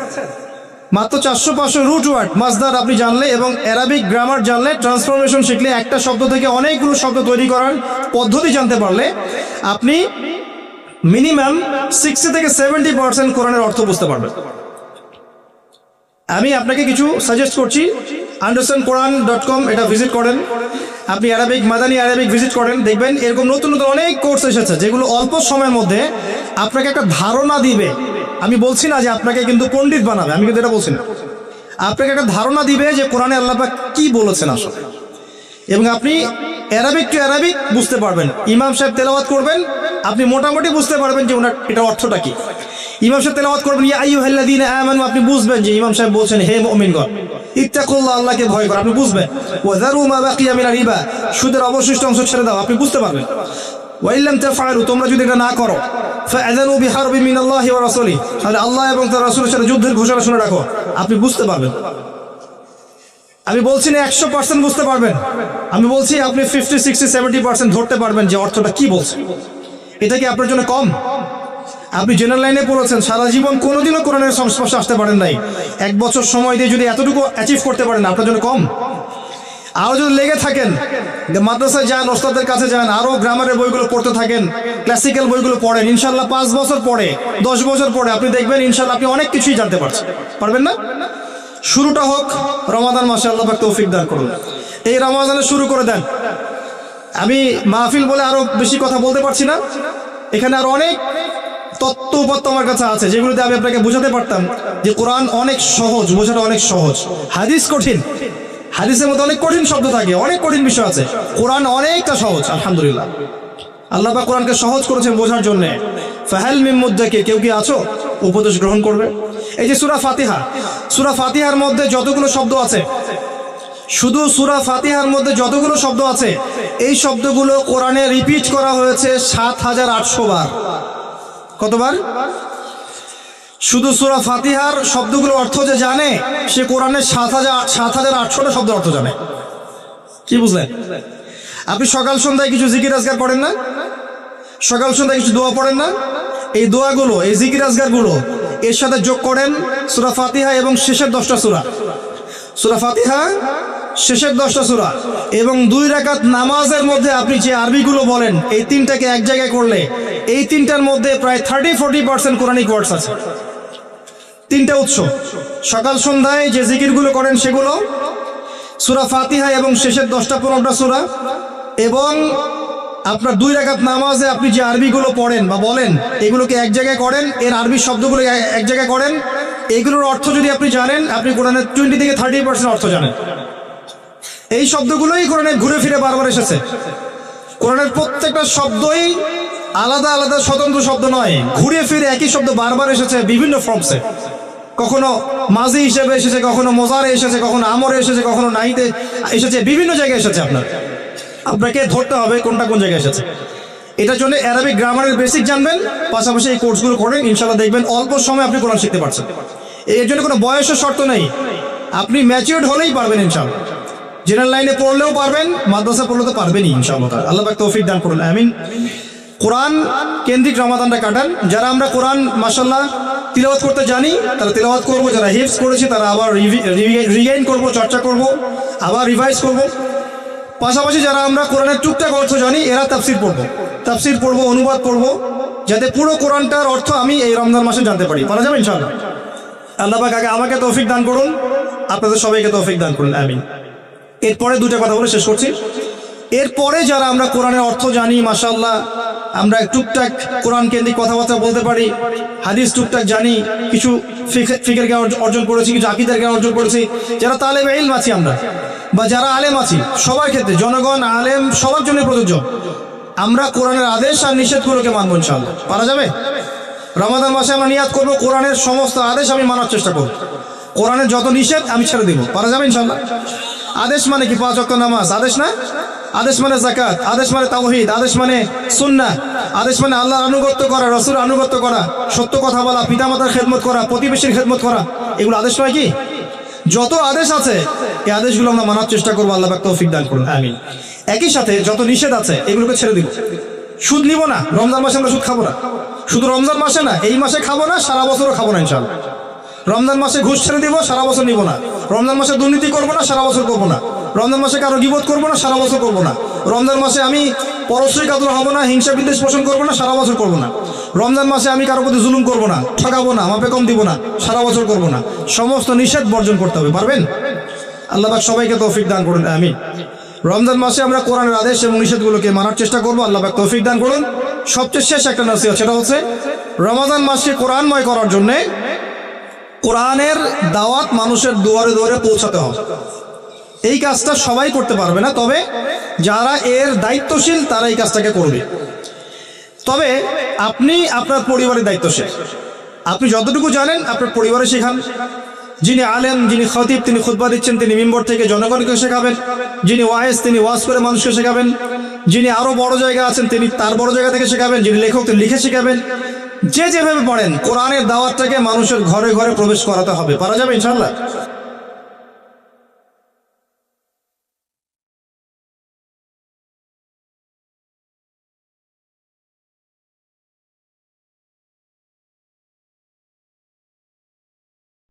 মাত্র 400-500 রুট ওয়ার্ড, মাসদার আপনি জানলে এবং অ্যারাবিক গ্রামার জানলে, ট্রান্সফরমেশন শিখলে, একটা শব্দ থেকে অনেকগুলো শব্দ তৈরি করার পদ্ধতি জানতে পারলে আপনি মিনিমাম 60 থেকে 70% কোরআনের অর্থ বুঝতে পারবেন। আমি আপনাকে কিছু সাজেস্ট করছি, understandquran.com, এটা ভিজিট করেন। আপনি অ্যারাবিক, মাদানী অ্যারাবিক ভিজিট করেন, দেখবেন এরকম নতুন নতুন অনেক কোর্স এসেছে যেগুলো অল্প সময়ের মধ্যে আপনাকে একটা ধারণা দিবে। আমি বলছি না যে আপনাকে কিন্তু পণ্ডিত বানাবে, আমি কিন্তু এটা বলছি না। আপনাকে একটা ধারণা দিবে যে কোরআনে আল্লাহ পাক কি বলেছেন আসলে, এবং আপনি অ্যারাবিক টু অ্যারাবিক বুঝতে পারবেন। ইমাম সাহেব তেলাওয়াত করবেন, আপনি মোটামুটি বুঝতে পারবেন যে ওনার এটা অর্থটা কি। ইমাম সাহেব তেলাওয়াত করবেন ইয়া আইয়ুহাল্লাযীনা আমানু, আপনি বুঝবেন যে ইমাম সাহেব বলছেন হে মুমিনগণ ইত্তাকুল্লাহ, আল্লাহকে ভয় করো, আপনি বুঝবেন। ওয়া যারু মা বাকিয়া মিনার রিবা, সুদের অবশিষ্ট অংশ ছেড়ে দাও, আপনি বুঝতে পারবেন। ওয়া ইল্লাম তাফআলু, তোমরা যদি এটা না করো, ফাআযানু বিহারবিন মিনাল্লাহি ওয়া রাসূলিহি, তাহলে আল্লাহ এবং তার রাসূলের সাথে যুদ্ধের ঘোষণা শুনে রাখো, আপনি বুঝতে পারবেন। আমি বলছি না 100% বুঝতে পারবেন, আমি বলছি আপনি 50, 60, 70% ধরতে পারবেন যে অর্থটা কি বলছে। এটা কি আপনার জন্য কম? আপনি জেনারেল লাইনে পড়েছেন, সারা জীবন কোনোদিনও কোরআনের সংস্পর্শে আসতে পারেন নাই, 1 বছর সময় দিয়ে যদি এতটুকু অ্যাচিভ করতে পারেন, আপনার জন্য কম? আরও যদি লেগে থাকেন, মাদ্রাসায় যান, ওস্তাদের কাছে যান, আরও গ্রামারের বইগুলো পড়তে থাকেন, ক্লাসিক্যাল বইগুলো পড়েন, ইনশাল্লাহ 5 বছর পরে, 10 বছর পরে আপনি দেখবেন ইনশাল্লাহ আপনি অনেক কিছুই জানতে পারবেন না? শুরুটা হোক রমাদান মাসে, আল্লাহ পাক তৌফিক দান করুন। এই রমাদানে শুরু করে দেন। আমি মাহফিল বলে আরো বেশি কথা বলতে পারছি না, এখানে আরো অনেক তত্ত্ব উপাত্ত আমার কাছে আছে যেগুলোতে আমি আপনাকে বোঝাতে পারতাম যে কোরআন অনেক সহজ, বোঝাটা অনেক সহজ। হাদিস কঠিন, হাদিসের মধ্যে অনেক কঠিন শব্দ থাকে, অনেক কঠিন বিষয় আছে। কোরআন অনেকটা সহজ, আলহামদুলিল্লাহ। আল্লাহ পাক কোরআনকে সহজ করেছেন বোঝার জন্য। ফাহাল মিন মুদ্দাকির, কেউ কি আছো উপদেশ গ্রহণ করবে? এই যে সূরা ফাতিহা, সূরা ফাতিহার মধ্যে যতগুলো শব্দ আছে, শুধু সূরা ফাতিহার মধ্যে যতগুলো শব্দ আছে, এই শব্দগুলো কোরআনে রিপিট করা হয়েছে ৭,৮০০ বার। কতবার? শুধু সূরা ফাতিহার শব্দগুলোর অর্থ যে জানে, সে কোরআনের ৭,৮০০টা শব্দের অর্থ জানে। কি বুঝলেন? আপনি সকাল সন্ধ্যায় কিছু জিকির আজকার পড়েন না? সকাল সন্ধ্যায় কিছু দোয়া পড়েন না? এই দোয়াগুলো, এই জিকির আজকারগুলো এর সাথে যোগ করেন সূরা ফাতিহা এবং শেষের 10টা সূরা, সূরা ফাতিহা শেষের 10টা সূরা এবং 2 রাকাত নামাজের মধ্যে আপনি যে আরবিগুলো বলেন, এই তিনটাকে এক জায়গায় করলে এই তিনটার মধ্যে প্রায় 30-40% কোরআনিক ওয়ার্ডস আছে। তিনটা উৎস, সকাল সন্ধ্যায় যে জিকিরগুলো করেন সেগুলো, সূরা ফাতিহা এবং শেষের 10-15টা সূরা, এবং আপনার 2 রাকাত নামাজে আপনি যে আরবিগুলো পড়েন বা বলেন, এগুলোকে এক জায়গায় করেন, এর আরবি শব্দগুলো এক জায়গায় করেন। এগুলোর অর্থ যদি আপনি জানেন, আপনি কোরআনের 20-30% অর্থ জানেন। এই শব্দগুলোই কোরআনে ঘুরে ফিরে বারবার এসেছে। কোরআনের প্রত্যেকটা শব্দই আলাদা আলাদা স্বতন্ত্র শব্দ নয়, ঘুরে ফিরে একই শব্দ বারবার এসেছে বিভিন্ন ফর্মসে। কখনো মাজি হিসেবে এসেছে, কখনো মোজারে এসেছে, কখনো আমরে এসেছে, কখনো নাইতে এসেছে, বিভিন্ন জায়গায় এসেছে। আপনাকে ধরতে হবে কোনটা কোন জায়গায় এসেছে। এটার জন্য অ্যারাবিক গ্রামারের বেসিক জানবেন, পাশাপাশি এই কোর্সগুলো করেন, ইনশাআল্লাহ দেখবেন অল্প সময় আপনি কোরআন শিখতে পারছেন। এর জন্য কোনো বয়সের শর্ত নেই, আপনি ম্যাচিউরড হলেই পারবেন ইনশাআল্লাহ। জেনারেল লাইনে পড়লেও পারবেন, মাদ্রাসা পড়লে তো পারবেনই ইনশাআল্লাহ। আল্লাহ পাক তৌফিক দান করুন, আমিন। কোরআন কেন্দ্রিক রমাদানটা কাটান। যারা আমরা কোরআন মাশাআল্লাহ তিলাওয়াত করতে জানি তারা তিলাওয়াত করব, যারা হিফজ করেছি তারা আবার রিগাইন করব, চর্চা করব, আবার রিভাইজ করব। পাশাপাশি যারা আমরা কোরআনের টুকটাক অর্থ জানি, এরা তাফসির পড়ব, অনুবাদ পড়ব, যাতে পুরো কোরআনটার অর্থ আমি এই রমজান মাসে জানতে পারি। পারা যাবে ইনশাআল্লাহ। আল্লাহ পাক আগে আমাকে তৌফিক দান করুন, আপনাদের সবাইকে তৌফিক দান করুন, আমিন। এরপরে দুটো কথা বলে শেষ করছি। এরপরে যারা আমরা কোরআনের অর্থ জানি, মাশাআল্লাহ আমরা টুকটাক কোরআন কেন্দ্রিক কথাবার্তা বলতে পারি, হাদিস টুকটাক জানি, কিছু ফিকহের জ্ঞান অর্জন করেছি, কিছু আকীদার জ্ঞান অর্জন করেছি, যারা তালেবে ইলম আছি আমরা বা যারা আলেম আছি, সবার ক্ষেত্রে, জনগণ আলেম সবার জন্য প্রযোজ্য, আমরা কোরআনের আদেশ আর নিষেধগুলোকে মানবো ইনশাআল্লাহ। পারা যাবে? রমাদান মাসে আমরা নিয়াত করবো কোরআনের সমস্ত আদেশ আমি মানার চেষ্টা করব, কোরআনের যত নিষেধ আমি ছেড়ে দিব। পারা যাবে ইনশাআল্লাহ? আদেশ মানে কি? 5 ওয়াক্ত নামাজ আদেশ না? আদেশ মানে যাকাত, আদেশ মানে তাওহীদ, আদেশ মানে সুন্নাহ, আদেশ মানে আল্লাহর আনুগত্য করা, রাসূলের আনুগত্য করা, সত্য কথা বলা, পিতামাতার খেদমত করা, প্রতিবেশীর খেদমত করা, এগুলো আদেশ নয় কি? যত আদেশ আছে এই আদেশগুলো আমরা মানার চেষ্টা করবো, আল্লাহ পাক তৌফিক দান করুন, আমিন। একই সাথে যত নিষেধ আছে এগুলোকে ছেড়ে দিব। সুদ নিব না, রমজান মাসে আমরা সুদ খাবো না। শুধু রমজান মাসে না, এই মাসে খাবো না, সারা বছরও খাবো না ইনশাআল্লাহ। রমজান মাসে ঘুষ ছেড়ে দিব, সারা বছর নিব না। রমজান মাসে দুর্নীতি করবো না, সারা বছর করবো না। রমজান মাসে কারো গীবত করবো না, সারা বছর করবো না। রমজান মাসে আমি পরশ্রী কাতর হবো না, হিংসা বিদ্বেষ পোষণ করবো না, সারা বছর করবো না। রমজান মাসে আমি কারো প্রতি জুলুম করবো না, ঠকাবো না, মাপে কম দিব না, সারা বছর করবো না। সমস্ত নিষেধ বর্জন করতে হবে। পারবেন? আল্লাহ পাক সবাইকে তৌফিক দান করুন, আমিন। রমজান মাসে আমরা কোরআনের আদেশ এবং নিষেধগুলোকে মানার চেষ্টা করবো, আল্লাহ পাক তৌফিক দান করুন। সবচেয়ে শেষ একটা নসিহত, সেটা হচ্ছে রমাদান মাসকে কোরআনময় করার জন্যে কোরআনের দাওয়াত মানুষের দুয়ারে দুয়ারে পৌঁছাতে হবে। এই কাজটা সবাই করতে পারবে না, তবে যারা এর দায়িত্বশীল তারা এই কাজটাকে করবে। তবে আপনি আপনার পরিবারের দায়িত্বশীল। আপনি যতটুকু জানেন আপনার পরিবারে শেখান। যিনি আলেম, যিনি খতিব, তিনি খুতবা দিচ্ছেন, তিনি মিম্বর থেকে জনগণকে শেখাবেন। যিনি ওয়াইজ, তিনি ওয়াজ করে মানুষকে শেখাবেন। যিনি আরো বড় জায়গা আছেন তিনি তার বড় জায়গা থেকে শেখাবেন। যিনি লেখক তিনি লিখে শেখাবেন। যে যেভাবে পড়েন কোরআনের দাওয়াতটাকে মানুষের ঘরে ঘরে প্রবেশ করাতে হবে। পারা যাবে ইনশাআল্লাহ?